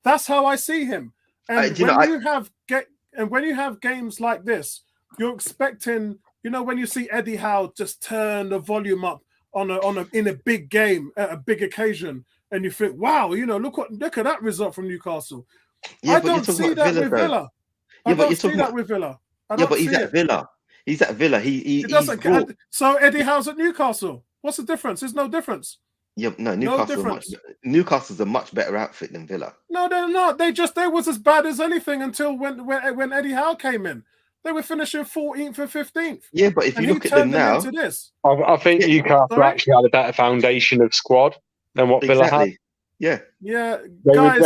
That's how I see him. And when you have games like this, you're expecting, you know, when you see Eddie Howe just turn the volume up in a big game at a big occasion, and you think, wow, you know, look at that result from Newcastle. I don't see that with Villa. I don't see that with Villa. Yeah, but he's at Villa. He's at Villa. He doesn't. So Eddie Howe's at Newcastle. What's the difference? There's no difference. Yeah, no, Newcastle's a much better outfit than Villa. No, they're not. They was as bad as anything until when Eddie Howe came in. They were finishing 14th and 15th. Yeah, but if you look at them now, I think Newcastle actually had a better foundation of squad than what Villa had. Yeah, guys,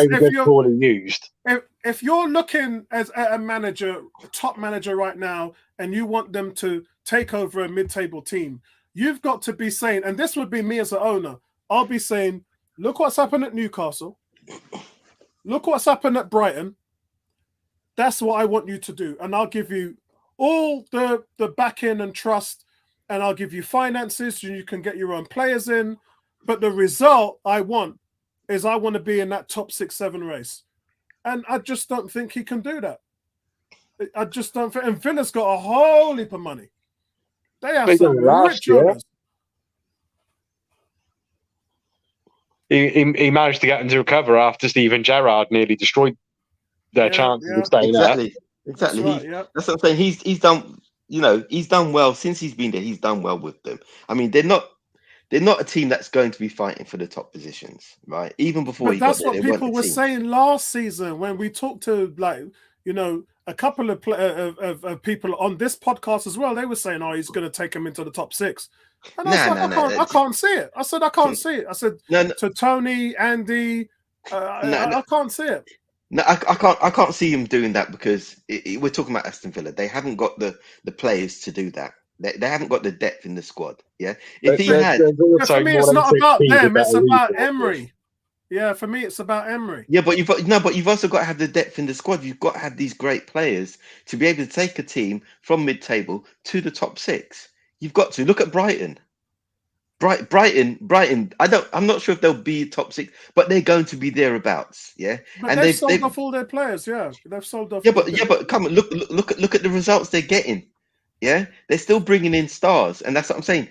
if you're looking at a top manager right now, and you want them to take over a mid-table team, you've got to be saying, and this would be me as an owner, I'll be saying, look what's happened at Newcastle. Look what's happened at Brighton. That's what I want you to do. And I'll give you all the backing and trust, and I'll give you finances so you can get your own players in. But the result I want to be in that top 6-7 race. And I just don't think he can do that. I just don't think. And Villa's got a whole heap of money. They have some rich owners. He managed to get them to recover after Steven Gerrard nearly destroyed their chances of staying there. Exactly. That's what I'm saying. He's done. You know, he's done well since he's been there. He's done well with them. I mean, they're not a team that's going to be fighting for the top positions, right? Even before he got there, that's what people were saying last season when we talked to, like, you know, a couple of people on this podcast as well. They were saying, "Oh, he's going to take him into the top 6." And I can't see it. I said, I can't see it. I said to Tony, Andy, I can't see it. No, I can't see him doing that, because we're talking about Aston Villa. They haven't got the players to do that. They haven't got the depth in the squad. Yeah, if he had, for me, it's not about them. It's about Emery. Yeah, for me, it's about Emery. Yeah, but you've also got to have the depth in the squad. You've got to have these great players to be able to take a team from mid-table to the top 6. You've got to look at Brighton. Brighton. I'm not sure if they'll be top 6, but they're going to be thereabouts. Yeah, but they've sold off all their players. Yeah, they've sold off. Yeah, but come on, look at the results they're getting. Yeah, they're still bringing in stars, and that's what I'm saying.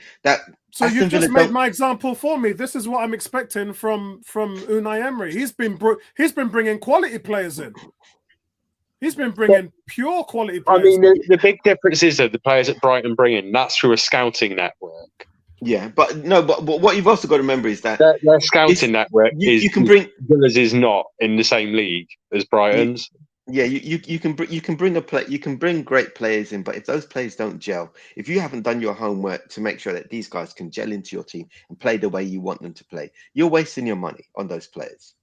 So you just made my example for me. This is what I'm expecting from Unai Emery. He's been bringing quality players in. He's been bringing pure quality players. I mean, the big difference is that the players at Brighton bring in, that's through a scouting network. Yeah, but what you've also got to remember is that their scouting network Villa's is not in the same league as Brighton's. Yeah, you can bring great players in, but if those players don't gel, if you haven't done your homework to make sure that these guys can gel into your team and play the way you want them to play, you're wasting your money on those players.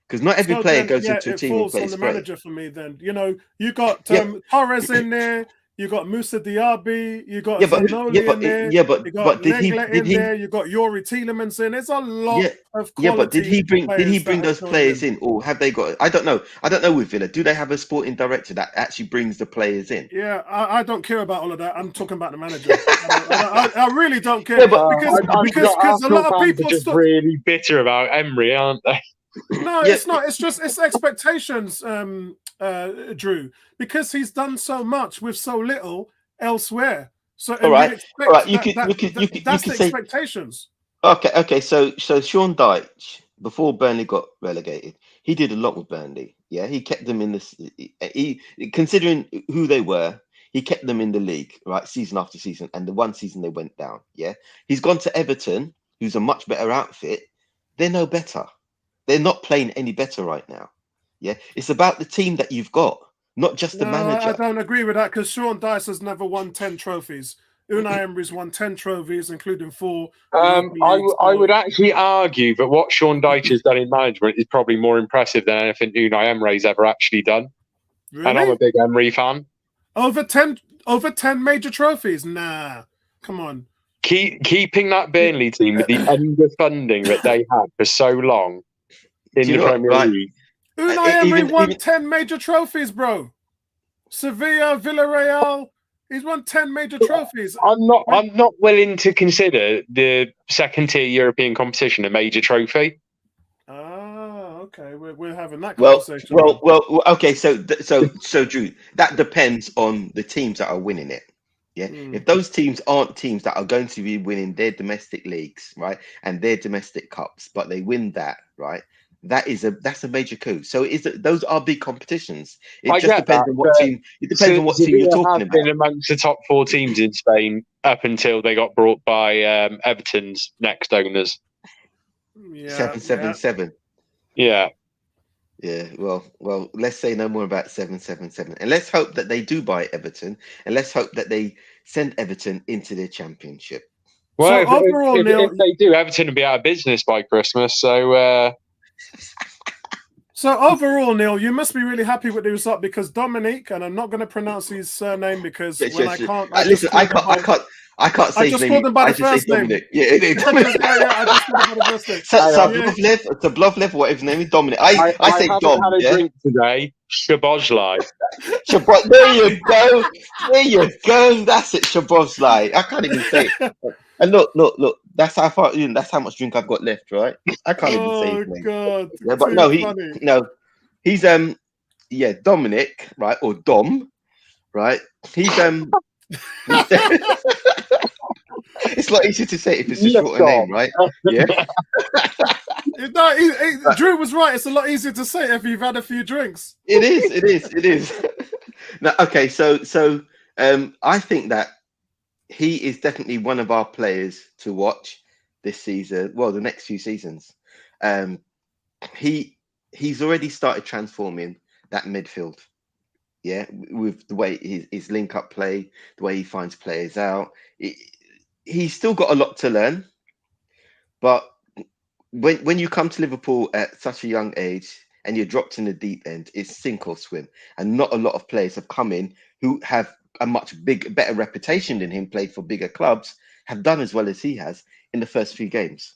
Because not every player goes into a team and plays on the manager for me. Then, you know, you got Torres in there. You got Musa Diaby. You got Yeah, but Zanoli in there. yeah, but You got did he Lenglet in there. You got Yuri Tielemans in. There's a lot of quality. Yeah, but did he bring those players in, in, or have they got? I don't know. I don't know with Villa. Do they have a sporting director that actually brings the players in? Yeah, I don't care about all of that. I'm talking about the manager. I really don't care. Yeah, but because a lot of people are just really bitter about Emery, aren't they? No, it's not. It's expectations, Drew, because he's done so much with so little elsewhere. So all right. You could that's the say expectations. Okay. So Sean Dyche, before Burnley got relegated, he did a lot with Burnley. Yeah, he kept them in this. He considering who they were, he kept them in the league, right, season after season. And the one season they went down. Yeah, he's gone to Everton, who's a much better outfit. They're no better. They're not playing any better right now. Yeah, it's about the team that you've got, not just the manager. I don't agree with that because Sean Dyche has never won 10 trophies. Unai Emery's won 10 trophies, including 4. I would actually argue that what Sean Dyche has done in management is probably more impressive than anything Unai Emery's ever actually done. Really? And I'm a big Emery fan. Over 10 major trophies? Nah, come on. Keeping that Burnley team with the underfunding that they had for so long in the Premier League. Unai Emery won 10 major trophies, bro. Sevilla, Villarreal. He's won 10 major trophies. I'm not willing to consider the second tier European competition a major trophy. Okay. We're having that conversation. Well. Okay. So Drew, that depends on the teams that are winning it. Yeah. If those teams aren't teams that are going to be winning their domestic leagues, right, and their domestic cups, but they win that, right, that's a major coup. So those are big competitions. It just depends on what team. It depends on what team you're talking about. Been amongst the top 4 teams in Spain up until they got brought by Everton's next owners. 777. Yeah. Yeah. Well. Let's say no more about 777, and let's hope that they do buy Everton, and let's hope that they send Everton into their championship. Well, so if they do, Everton will be out of business by Christmas. So. So overall, Neil, you must be really happy with the result because Dominic, and I'm not going to pronounce his surname because I can't. I can't say his name. I just called him by the first name. Dominic. Yeah, it is. I just called him by the first name. Sablovlev, whatever his name is, Dominic. I say Dom. I haven't had a drink today. Shabozlai. There you go. There you go. That's it, Shabozlai. I can't even say it. And look. That's how far. That's how much drink I've got left, right? I can't even say his name. God. Yeah, but he's Dominic, right, or Dom, right? He's It's a lot easier to say if it's a shorter name, right? Yeah. Drew was right. It's a lot easier to say if you've had a few drinks. It is. Now, okay, so I think that he is definitely one of our players to watch this season. Well, the next few seasons. He's already started transforming that midfield. Yeah, with the way his link-up play, the way he finds players out. He's still got a lot to learn. But when you come to Liverpool at such a young age and you're dropped in the deep end, it's sink or swim. And not a lot of players have come in who have a much better reputation than him, played for bigger clubs, have done as well as he has in the first few games.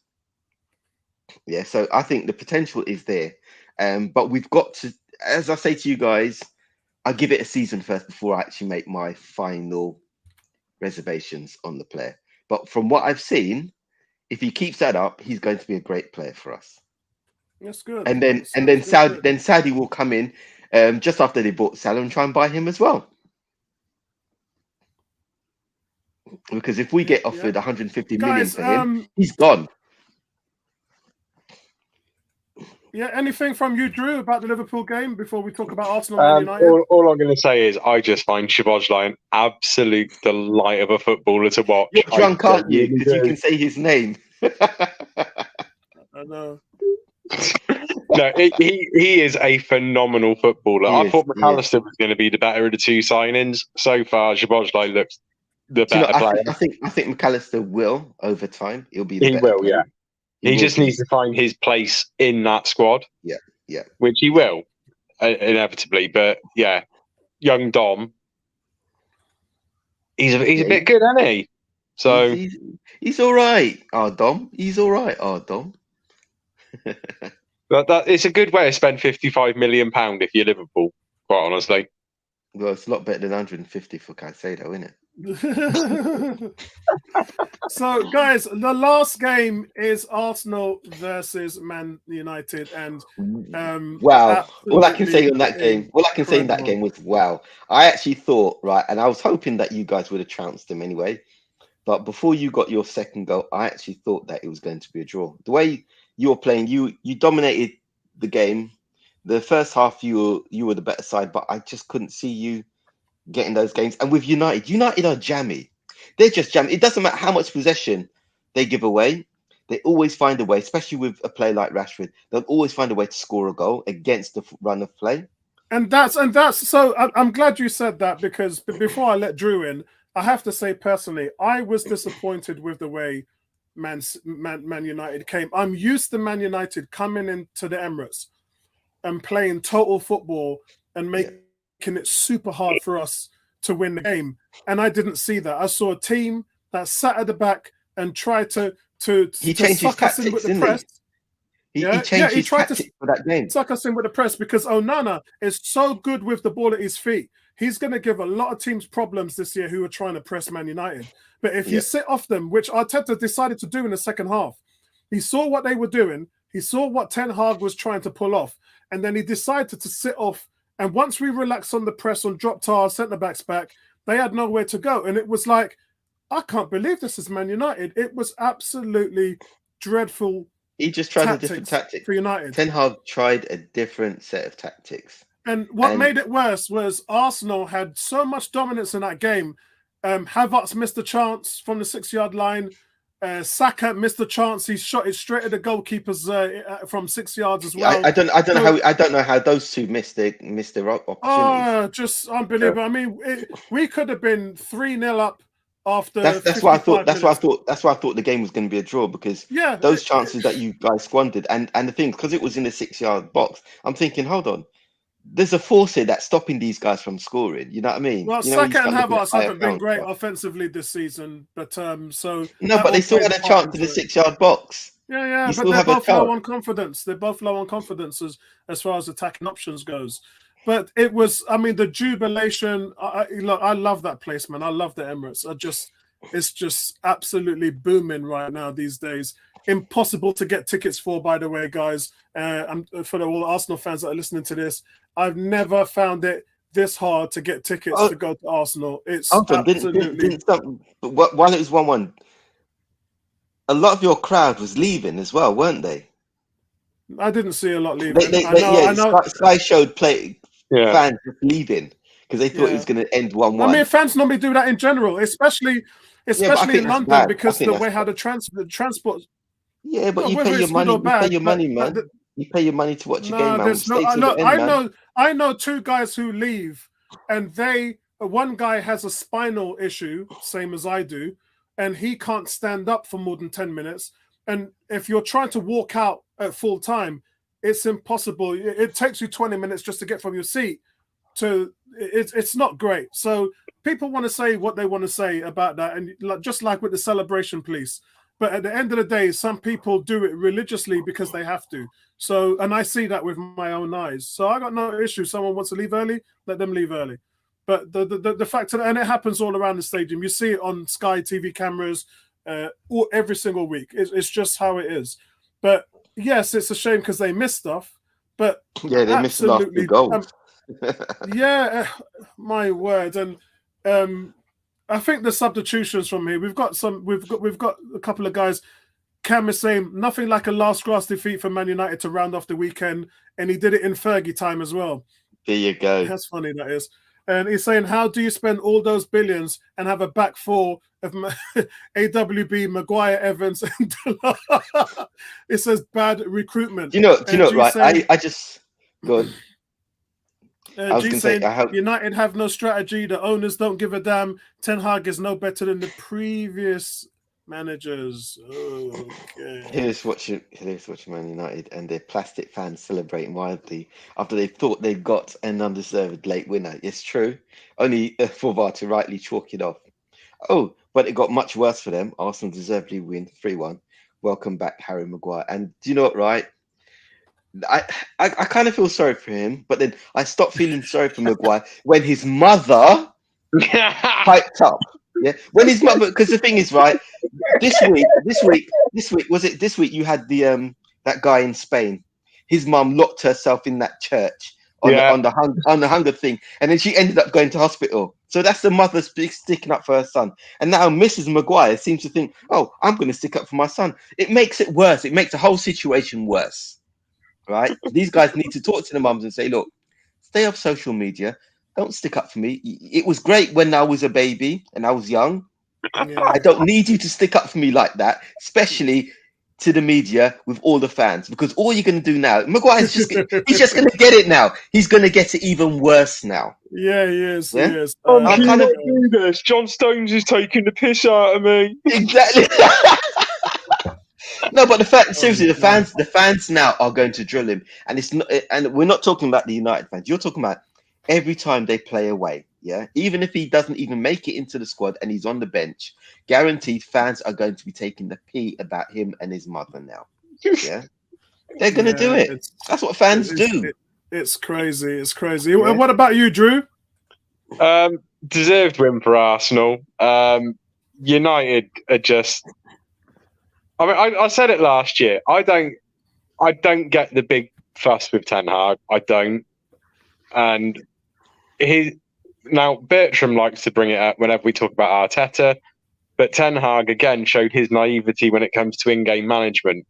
Yeah, so I think the potential is there. But we've got to, as I say to you guys, I'll give it a season first before I actually make my final reservations on the player. But from what I've seen, if he keeps that up, he's going to be a great player for us. That's good. And then Saudi will come in just after they bought Salah and try and buy him as well. Because if we get offered 150 million for him, he's gone. Yeah, anything from you, Drew, about the Liverpool game before we talk about Arsenal and United? All I'm going to say is I just find Shabozlai an absolute delight of a footballer to watch. You're drunk, aren't you? Because you can say his name. I know. No, he is a phenomenal footballer. I thought McAllister was going to be the better of the 2 signings. So far, Shabozlai looks the better player. I think McAllister will over time. He'll be. He will, yeah. He just needs to find his place in that squad. Yeah. Which he will, inevitably. But yeah, young Dom. he's a bit good, isn't he? So he's all right. Oh, Dom, he's all right. Oh, Dom. But it's a good way to spend £55 million if you're Liverpool, quite honestly. Well, it's a lot better than 150 for Caicedo, isn't it? So, guys, the last game is Arsenal versus Man United, and wow! All I can say on that game, was wow. I actually thought, right, and I was hoping that you guys would have trounced them anyway. But before you got your second goal, I actually thought that it was going to be a draw. The way you were playing, you dominated the game. The first half, you were the better side, but I just couldn't see you getting those games. And with United are jammy. They're just jammy. It doesn't matter how much possession they give away. They always find a way, especially with a player like Rashford. They'll always find a way to score a goal against the run of play. And that's so. I'm glad you said that, because before I let Drew in, I have to say personally, I was disappointed with the way Man United came. I'm used to Man United coming into the Emirates and playing total football and making it super hard for us to win the game. And I didn't see that. I saw a team that sat at the back and tried to suck us in with the press. He tried to for that game. Suck us in with the press, because Onana is so good with the ball at his feet. He's going to give a lot of teams problems this year who are trying to press Man United. But if you sit off them, which Arteta decided to do in the second half, he saw what they were doing. He saw what Ten Hag was trying to pull off. And then he decided to sit off. And once we relaxed on the press and dropped our centre-backs back, they had nowhere to go. And it was like, I can't believe this is Man United. It was absolutely dreadful. He just tried a different tactic for United. Ten Hag tried a different set of tactics. And what made it worse was Arsenal had so much dominance in that game. Havertz missed a chance from the 6-yard line. Saka missed a chance. He shot it straight at the goalkeepers from 6 yards as well. I don't know how those two missed their opportunities. Oh, just unbelievable. I mean, we could have been 3-0 up after. That's why I thought. That's why I thought the game was going to be a draw, because those chances that you guys squandered, and the thing, because it was in the 6-yard box, I'm thinking, hold on. There's a force here that's stopping these guys from scoring. You know what I mean? Well, Saka and Havertz haven't been great offensively this season, but so no, but they still had a chance in the 6-yard box. Yeah, but they're both low on confidence. They're both low on confidence as far as attacking options goes. But it was, I mean, the jubilation. I love that place, man. I love the Emirates. It's just absolutely booming right now these days. Impossible to get tickets for, by the way, guys. And for all the Arsenal fans that are listening to this, I've never found it this hard to get tickets to go to Arsenal. It's absolutely. While it was 1-1, a lot of your crowd was leaving as well, weren't they? I didn't see a lot leaving. I know. Sky showed fans leaving because they thought it was going to end 1-1. I mean, fans normally do that in general, especially in London, because the way how the transport. Yeah, but you pay your money. You pay your money, man. You pay your money to watch a game, man. I know two guys who leave, and one guy has a spinal issue, same as I do, and he can't stand up for more than 10 minutes. And if you're trying to walk out at full time, it's impossible. It takes you 20 minutes just to get from your seat to. It's not great. So people want to say what they want to say about that, and just like with the celebration police. But at the end of the day, some people do it religiously because they have to. So, and I see that with my own eyes. So I got no issue. Someone wants to leave early, let them leave early. But the fact that, and it happens all around the stadium. You see it on Sky TV cameras every single week. It's just how it is. But yes, it's a shame because they miss stuff. But yeah, they missed the last two goals. My word. And I think the substitutions from here. We've got a couple of guys. Cam is saying nothing like a last grass defeat for Man United to round off the weekend, and he did it in Fergie time as well. There you go. That's funny, that is. And he's saying, how do you spend all those billions and have a back four of AWB, Maguire, Evans, and it says bad recruitment. Do you know, right? I just go on. I was saying, United have no strategy. The owners don't give a damn. Ten Hag is no better than the previous managers. Okay. Here's watching Man United and their plastic fans celebrating wildly after they thought they've got an undeserved late winner. It's true. Only for VAR to rightly chalk it off. Oh, but it got much worse for them. Arsenal deservedly win 3-1. Welcome back, Harry Maguire. And do you know what, right? I kind of feel sorry for him, but then I stopped feeling sorry for Maguire when his mother piped up. Yeah, when his mother, because the thing is, right, this week was it this week you had the that guy in Spain. His mum locked herself in that church on the hunger thing, and then she ended up going to hospital. So that's the mother sticking up for her son. And now Mrs. Maguire seems to think, oh, I'm going to stick up for my son. It makes it worse. It makes the whole situation worse. Right? These guys need to talk to the mums and say, look, stay off social media. Don't stick up for me. It was great when I was a baby and I was young. Yeah. I don't need you to stick up for me like that, especially to the media with all the fans, because all you're going to do now, Maguire's he's just going to get it now. He's going to get it even worse now. Yeah, he is. Yeah? He is. I kind of do this. John Stones is taking the piss out of me. Exactly. No, but seriously, the fans now are going to drill him, and it's not. And we're not talking about the United fans. You're talking about every time they play away. Yeah, even if he doesn't even make it into the squad and he's on the bench, guaranteed fans are going to be taking the pee about him and his mother now. Yeah, they're going to do it. That's what fans do. It's crazy. It's crazy. Yeah. What about you, Drew? Deserved win for Arsenal. United are just. I mean, I said it last year. I don't get the big fuss with Ten Hag. I don't. And now Bertram likes to bring it up whenever we talk about Arteta, but Ten Hag again showed his naivety when it comes to in-game management.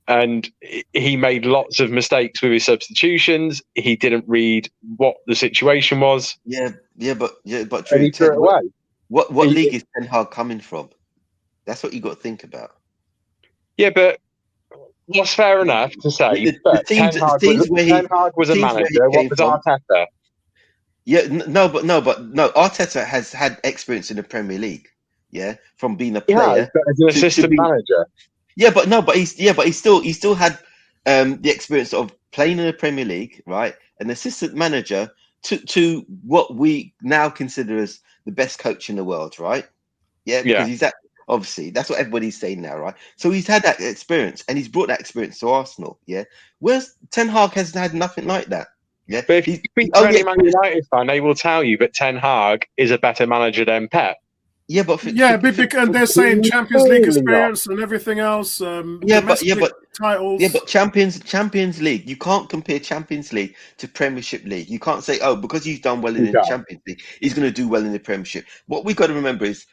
And he made lots of mistakes with his substitutions. He didn't read what the situation was. But and he threw it away. What league is Ten Hag coming from? That's what you got to think about. Yeah, but that's fair enough to say. Ten Hag was a manager. What was Arteta? Yeah, no. Arteta has had experience in the Premier League. Yeah, from being a player as an assistant manager. But he still had the experience of playing in the Premier League, right? An assistant manager to what we now consider as the best coach in the world, right? Yeah, because he's that. Obviously, that's what everybody's saying now, right? So he's had that experience, and he's brought that experience to Arsenal. Yeah, whereas Ten Hag has had nothing like that. Yeah, but if you speak to any Man United fan, they will tell you that Ten Hag is a better manager than Pep. Yeah, but because they're saying Champions League experience and everything else. Titles. Yeah, but Champions League. You can't compare Champions League to Premiership League. You can't say, oh, because he's done well in the Champions League, he's going to do well in the Premiership. What we got to remember is,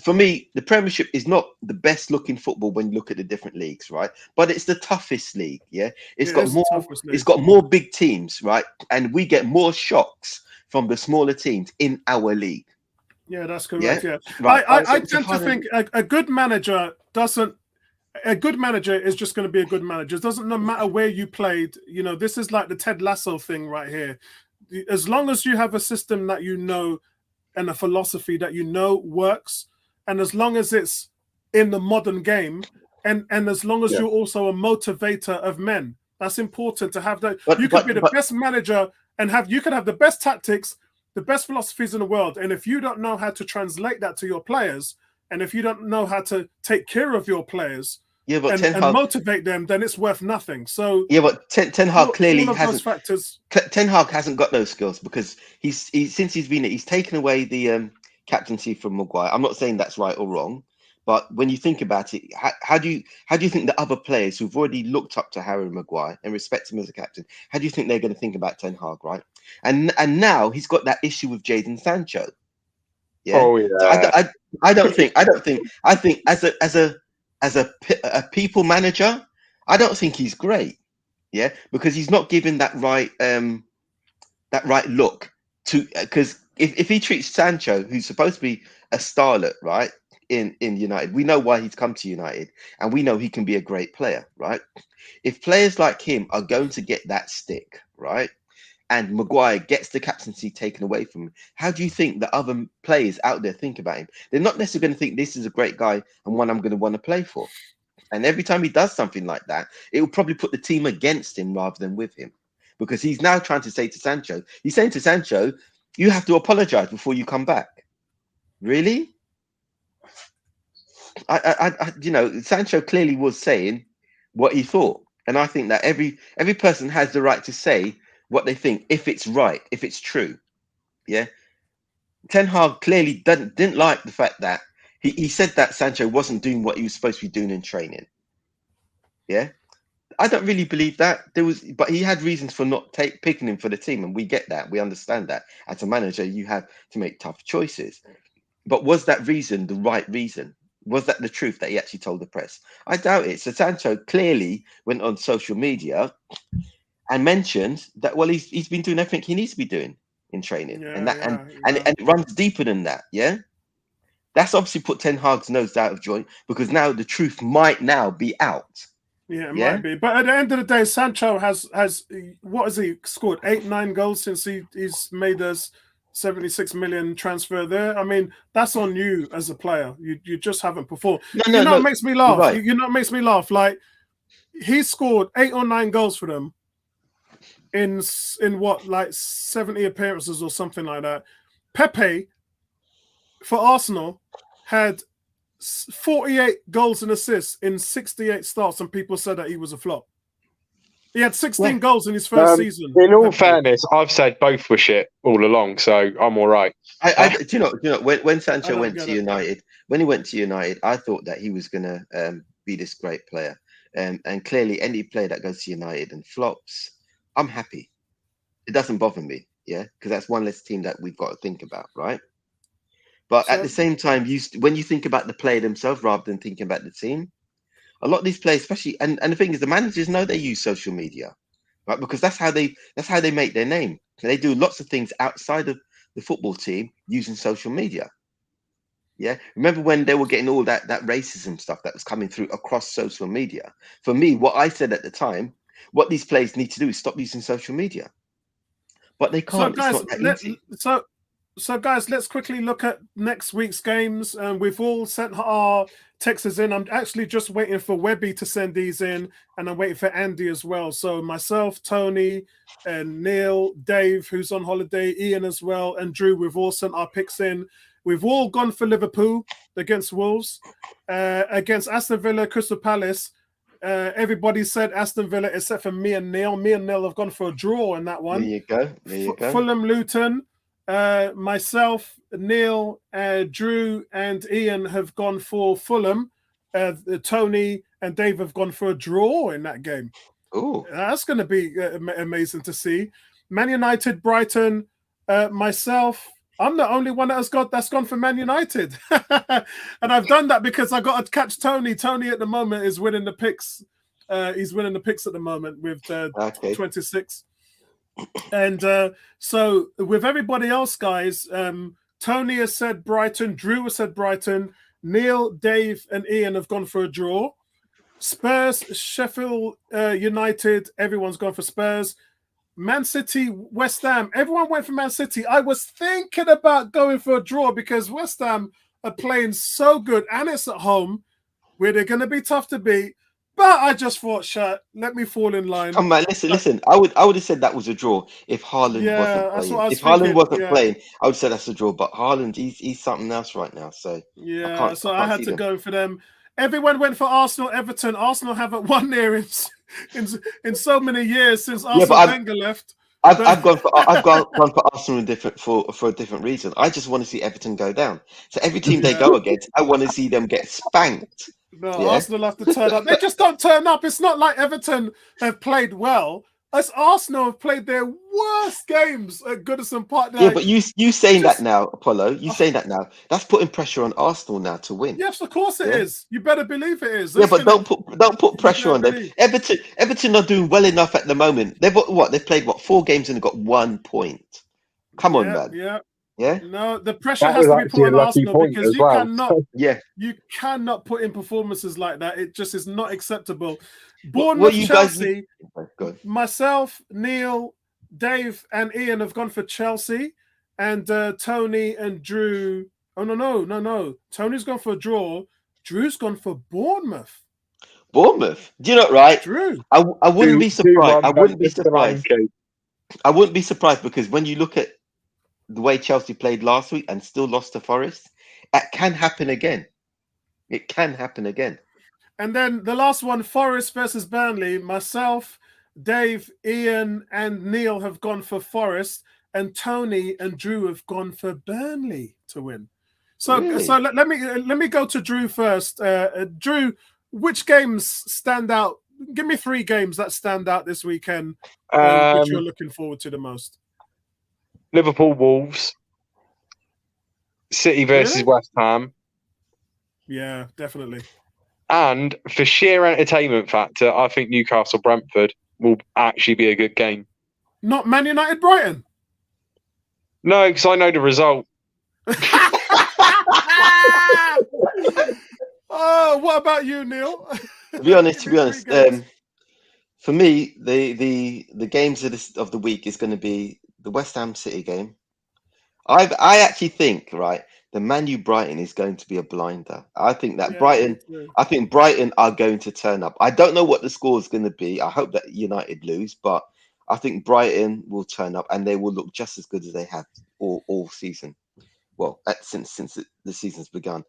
for me, the Premiership is not the best looking football when you look at the different leagues, right? But it's the toughest league. Yeah, it's got more big teams, right? And we get more shocks from the smaller teams in our league. Yeah, that's correct. Yeah, right. I tend to think a good manager doesn't. A good manager is just going to be a good manager. It doesn't no matter where you played. You know, this is like the Ted Lasso thing right here. As long as you have a system that you know and a philosophy that you know works, and as long as it's in the modern game, and as long as you're also a motivator of men, that's important to have that. You could be the best manager and you could have the best tactics, the best philosophies in the world, and if you don't know how to translate that to your players, and if you don't know how to take care of your players, and motivate them, then it's worth nothing. So Ten Hag clearly hasn't. Ten Hag hasn't got those skills because since he's been he's taken away the captaincy from Maguire. I'm not saying that's right or wrong, but when you think about it, how do you think the other players who've already looked up to Harry Maguire and respect him as a captain, how do you think they're going to think about Ten Hag, right? And now he's got that issue with Jadon Sancho. Yeah. Oh yeah. I think as a people manager, I don't think he's great. Yeah, because he's not given that right look to, because if he treats Sancho, who's supposed to be a starlet, right, in United, we know why he's come to United, and we know he can be a great player, right? If players like him are going to get that stick, right, and Maguire gets the captaincy taken away from him, how do you think the other players out there think about him? They're not necessarily going to think this is a great guy and one I'm going to want to play for. And every time he does something like that, it will probably put the team against him rather than with him, because he's now trying to say to Sancho, he's saying to Sancho, you have to apologize before you come back. Really? Sancho clearly was saying what he thought, and I think that every person has the right to say what they think if it's right, if it's true. Yeah. Ten Hag clearly didn't like the fact that he said that Sancho wasn't doing what he was supposed to be doing in training. Yeah. I don't really believe that but he had reasons for not picking him for the team, and we get that. We understand that as a manager, you have to make tough choices. But was that reason the right reason? Was that the truth that he actually told the press? I doubt it. So Sancho clearly went on social media and mentioned that, well, he's been doing everything he needs to be doing in training, and it runs deeper than that. Yeah, that's obviously put Ten Hag's nose out of joint, because now the truth might now be out. Yeah, it might be. But at the end of the day, Sancho has what has he scored? 8-9 goals since he's made us 76 million transfer there. I mean, that's on you as a player. You just haven't performed. It makes me laugh. Right. It makes me laugh. Like, he scored 8 or 9 goals for them in what, like 70 appearances or something like that. Pepe for Arsenal had 48 goals and assists in 68 starts, and people said that he was a flop. He had 16 goals in his first season. In all fairness, I've said both were shit all along, so I'm all right. Do you know when Sancho went to United, I thought that he was gonna be this great player. And clearly, any player that goes to United and flops, I'm happy. It doesn't bother me, yeah, because that's one less team that we've got to think about, right? But at the same time, when you think about the player themselves rather than thinking about the team, a lot of these players, especially, and the thing is, the managers know they use social media, right? Because that's how they make their name. And they do lots of things outside of the football team using social media. Yeah, remember when they were getting all that racism stuff that was coming through across social media? For me, what I said at the time, what these players need to do is stop using social media, but they can't. So guys, it's not that easy. So guys, let's quickly look at next week's games. We've all sent our texts in. I'm actually just waiting for Webby to send these in, and I'm waiting for Andy as well. So myself, Tony, and Neil, Dave, who's on holiday, Ian as well, and Drew, we've all sent our picks in. We've all gone for Liverpool against Wolves. Against Aston Villa, Crystal Palace, everybody said Aston Villa except for me and Neil. Me and Neil have gone for a draw in that one. There you go. Fulham, Luton. Myself, Neil, Drew, and Ian have gone for Fulham. Tony and Dave have gone for a draw in that game. Oh, that's going to be amazing to see. Man United, Brighton. Myself, I'm the only one that's gone for Man United, and I've done that because I got to catch Tony. Tony at the moment is winning the picks. He's winning the picks at the moment with 26. And so with everybody else, guys, Tony has said Brighton, Drew has said Brighton, Neil, Dave, and Ian have gone for a draw. Spurs, Sheffield United, everyone's gone for Spurs. Man City, West Ham, everyone went for Man City. I was thinking about going for a draw because West Ham are playing so good, and it's at home where they're going to be tough to beat. But I just thought, let me fall in line. Come on, listen. I would have said that was a draw if Haaland wasn't playing. If Haaland wasn't playing, I would say that's a draw. But Haaland, he's something else right now. So yeah, I had to go for them. Everyone went for Arsenal, Everton. Arsenal haven't won there in so many years since Arsene Wenger left. I've gone for Arsenal for a different reason. I just want to see Everton go down. So every team they go against, I want to see them get spanked. No, Arsenal have to turn up. They just don't turn up. It's not like Everton have played well. As Arsenal have played their worst games at Goodison Park. Yeah, but you saying that now, Apollo. You saying that now. That's putting pressure on Arsenal now to win. Yes, of course it is. You better believe it is. But don't put pressure on them. Everton are doing well enough at the moment. They've played 4 games and got 1 point. Come on, man. Yeah. No, the pressure has to be put on Arsenal because you cannot put in performances like that. It just is not acceptable. Bournemouth, Chelsea. Myself, Neil, Dave, and Ian have gone for Chelsea, and Tony and Drew. Oh no. Tony's gone for a draw. Drew's gone for Bournemouth. Bournemouth? Do you know right? Drew. I wouldn't be surprised. I wouldn't be surprised. I wouldn't be surprised because when you look at the way Chelsea played last week and still lost to Forest, that can happen again. It can happen again. And then the last one, Forest versus Burnley. Myself, Dave, Ian, and Neil have gone for Forest, and Tony and Drew have gone for Burnley to win. So, Really? so let me go to Drew first. Drew, which games stand out? Give me 3 games that stand out this weekend, which you're looking forward to the most. Liverpool Wolves, City versus West Ham. Yeah, definitely. And for sheer entertainment factor, I think Newcastle Brentford will actually be a good game. Not Man United Brighton. No, because I know the result. Oh, what about you, Neil? To be honest, for me, the games of the week is going to be the West Ham City game. I actually think, right, the Man U Brighton is going to be a blinder. I think that Brighton are going to turn up. I don't know what the score is going to be. I hope that United lose, but I think Brighton will turn up and they will look just as good as they have all season. Well, since the season's begun.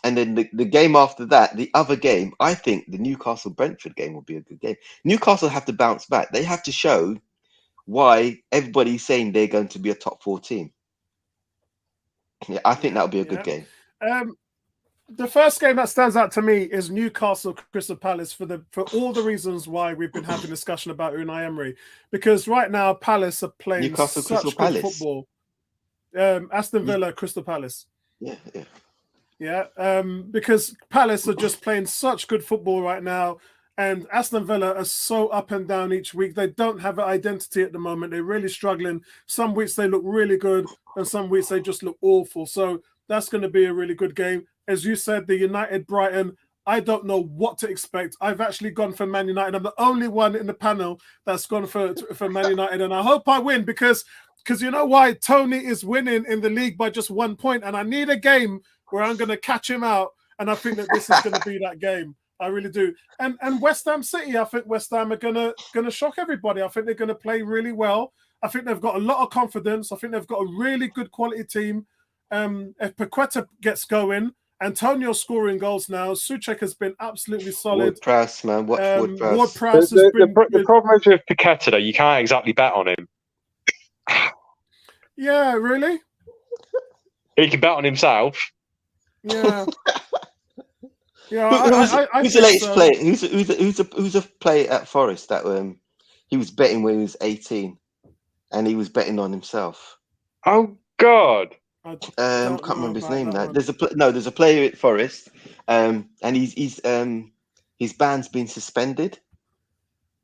And then the game after that, the other game, I think the Newcastle Brentford game will be a good game. Newcastle have to bounce back. They have to show why everybody's saying they're going to be a top 4 team. Yeah, I think that'll be a good game. The first game that stands out to me is Newcastle Crystal Palace for all the reasons why we've been having discussion about Unai Emery. Because right now Palace are playing Newcastle such Crystal good Palace. football. Aston Villa, Crystal Palace. Yeah. Because Palace are just playing such good football right now, and Aston Villa are so up and down each week. They don't have an identity at the moment. They're really struggling. Some weeks they look really good, and some weeks they just look awful. So that's going to be a really good game. As you said, the United Brighton, I don't know what to expect. I've actually gone for Man United. I'm the only one in the panel that's gone for Man United, and I hope I win because you know why? Tony is winning in the league by just 1 point, and I need a game where I'm going to catch him out, and I think that this is going to be that game. I really do. And West Ham City, I think West Ham are going to shock everybody. I think they're going to play really well. I think they've got a lot of confidence. I think they've got a really good quality team. If Paqueta gets going, Antonio's scoring goals now. Souček has been absolutely solid. Ward-Prowse, man. Watch Ward-Prowse. Ward-Prowse has been the problem is with Paqueta, though, you can't exactly bet on him. Yeah, really? He can bet on himself. Yeah. Who's the latest player? Who's a player at Forest that he was betting when he was 18, and he was betting on himself? Oh God! Can't remember his name now. There's a player at Forest, and his ban's been suspended,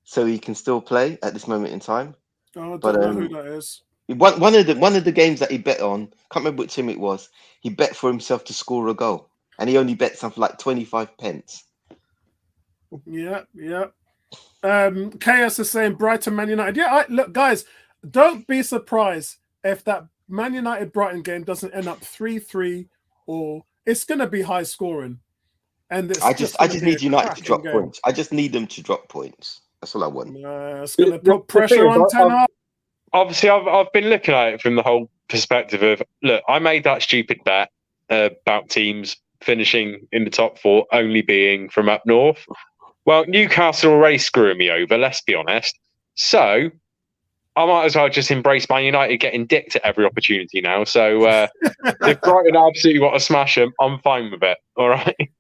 so he can still play at this moment in time. Oh, I don't know who that is. One of the games that he bet on, can't remember which team it was. He bet for himself to score a goal, and he only bet something like 25 pence. Yeah. KS is saying Brighton Man United. Yeah, look, guys, don't be surprised if that Man United Brighton game doesn't end up 3-3, or it's going to be high scoring. And I just need United to drop points. I just need them to drop points. That's all I want. It's going to put pressure on Ten Hag. Obviously, I've been looking at it from the whole perspective of, look, I made that stupid bet about teams finishing in the top 4 only being from up north. Well, Newcastle are already screwing me over, let's be honest. So I might as well just embrace Man United getting dicked at every opportunity now. So if Brighton absolutely want to smash them, I'm fine with it. All right.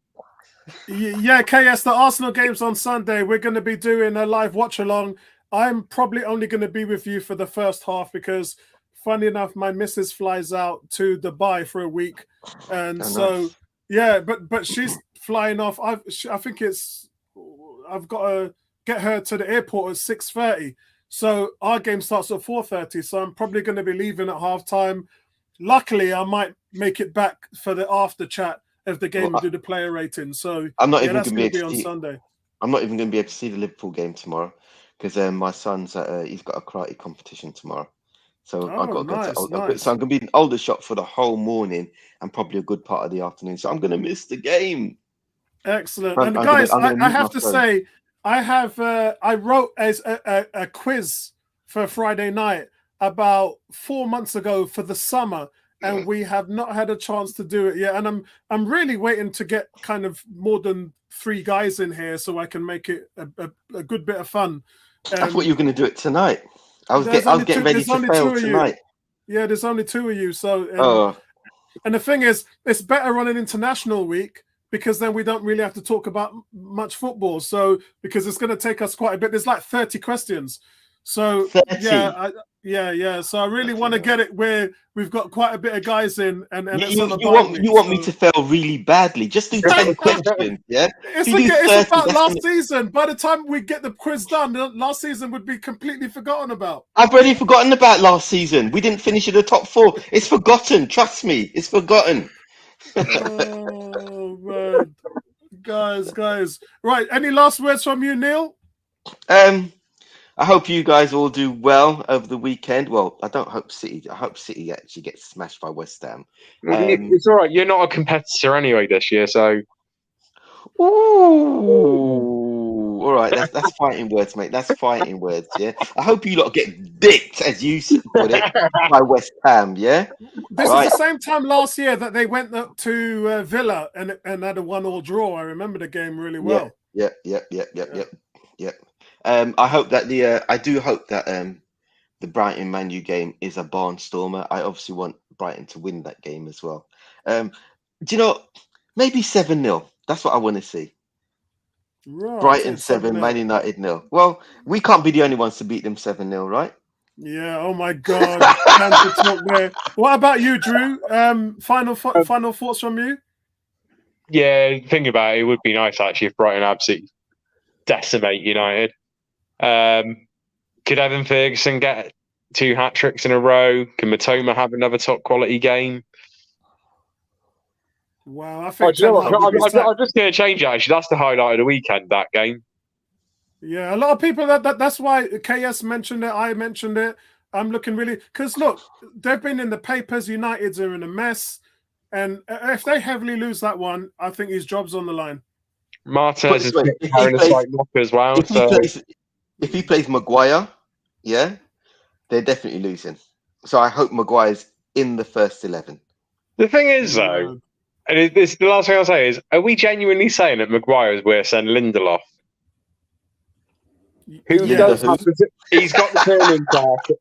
Yeah, KS, the Arsenal game's on Sunday. We're going to be doing a live watch along. I'm probably only going to be with you for the first half because, funny enough, my missus flies out to Dubai for a week, and yeah, but she's flying off. I think I've got to get her to the airport at 6:30. So our game starts at 4:30. So I'm probably going to be leaving at halftime. Luckily, I might make it back for the after chat if the game will do the player rating. So I'm not even going to be on Sunday. I'm not even going to be able to see the Liverpool game tomorrow because my son's he's got a karate competition tomorrow. So I've got to go to so I'm going to be in Aldershot for the whole morning and probably a good part of the afternoon. So I'm going to miss the game. Excellent. And guys, I have to say, I wrote as a quiz for Friday night about 4 months ago for the summer. and we have not had a chance to do it yet. And I'm really waiting to get kind of more than 3 guys in here so I can make it a good bit of fun. I thought you were going to do it tonight. I was getting ready to fail tonight. Yeah, there's only 2 of you. So, and the thing is, it's better on an international week because then we don't really have to talk about much football. So, because it's going to take us quite a bit. There's like 30 questions. So, 30. Yeah. So I really want to get it where we've got quite a bit of guys in, and you want me to fail really badly. Just do 10 questions, yeah. It's about last season. By the time we get the quiz done, last season would be completely forgotten about. I've already forgotten about last season. We didn't finish in the top 4. It's forgotten. Trust me, it's forgotten. Oh man, guys. Right. Any last words from you, Neil? I hope you guys all do well over the weekend. Well, I don't hope City. I hope City actually gets smashed by West Ham. It's all right. You're not a competitor anyway this year, so. Ooh, all right. That's fighting words, mate. That's fighting words. Yeah. I hope you lot get dicked, as you put it, by West Ham. Yeah. This is the same time last year that they went up to Villa and had a 1-1 draw. I remember the game really well. Yep. I hope that I do hope that the Brighton Man U game is a barnstormer. I obviously want Brighton to win that game as well. Do you know, maybe 7-0. That's what I want to see. Right, Brighton 7, Man United 0. Well, we can't be the only ones to beat them 7-0, right? Yeah. Oh my God. What about you, Drew? Final thoughts from you? Yeah, think about it. It would be nice actually if Brighton absolutely decimate United. Could Evan Ferguson get 2 hat-tricks in a row? Can Matoma have another top quality game? Wow, I think I'm just going to change it. Actually, that's the highlight of the weekend. That game. Yeah, a lot of people that's why KS mentioned it. I mentioned it. I'm looking really because look, they've been in the papers. United's are in a mess, and if they heavily lose that one, I think his job's on the line. Martinez is carrying a slight knock as well. If he plays Maguire, yeah, they're definitely losing. So I hope Maguire's in the first 11. The thing is, though, and the last thing I'll say is, are we genuinely saying that Maguire is worse than Lindelof? He's got the turning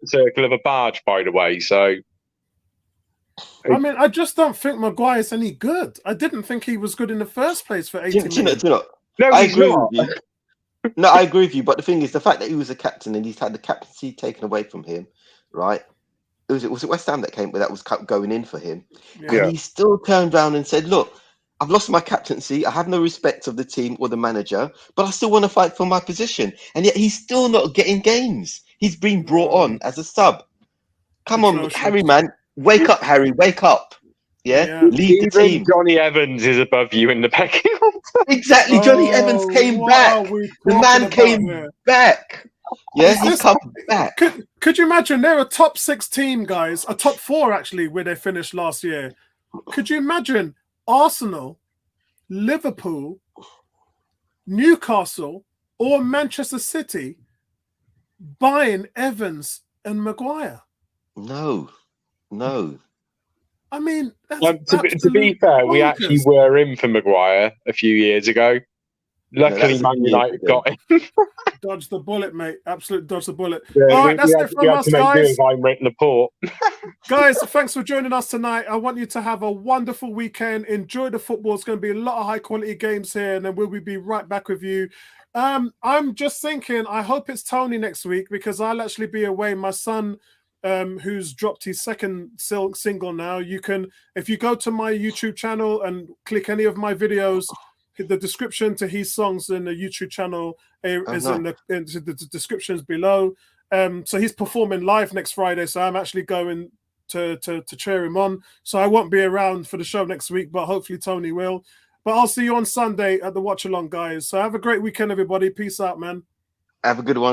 circle of a barge, by the way. So, I mean, I just don't think Maguire's any good. I didn't think he was good in the first place for 18 minutes. No, I agree with you. No, I agree with you. But the thing is, the fact that he was a captain and he's had the captaincy taken away from him, right? Was it West Ham that was going in for him? Yeah. And he still turned around and said, look, I've lost my captaincy. I have no respect of the team or the manager, but I still want to fight for my position. And yet he's still not getting games. He's been brought on as a sub. Come on, Harry, man. Wake up, Harry. Wake up. Yeah. Lead the team. Johnny Evans is above you in the pecking order. Exactly. Johnny Evans came back. The man came back. Yeah, he come back. Could you imagine they're a top 6 team, guys? A top 4 actually, where they finished last year. Could you imagine Arsenal, Liverpool, Newcastle, or Manchester City buying Evans and Maguire? No. I mean, to be fair, we actually were in for Maguire a few years ago. Luckily, Man United got him. Dodge the bullet, mate. Absolute dodge the bullet. Yeah, all right, that's it from us, guys. I'm written the port. Guys, thanks for joining us tonight. I want you to have a wonderful weekend. Enjoy the football. It's going to be a lot of high-quality games here, and then we'll be right back with you. I'm just thinking, I hope it's Tony next week because I'll actually be away. My son, who's dropped his second single now, you can, if you go to my YouTube channel and click any of my videos, the description to his songs in the YouTube channel is in the descriptions below. So he's performing live next Friday. So I'm actually going to cheer him on. So I won't be around for the show next week, but hopefully Tony will. But I'll see you on Sunday at the watch along, guys. So have a great weekend, everybody. Peace out, man. Have a good one.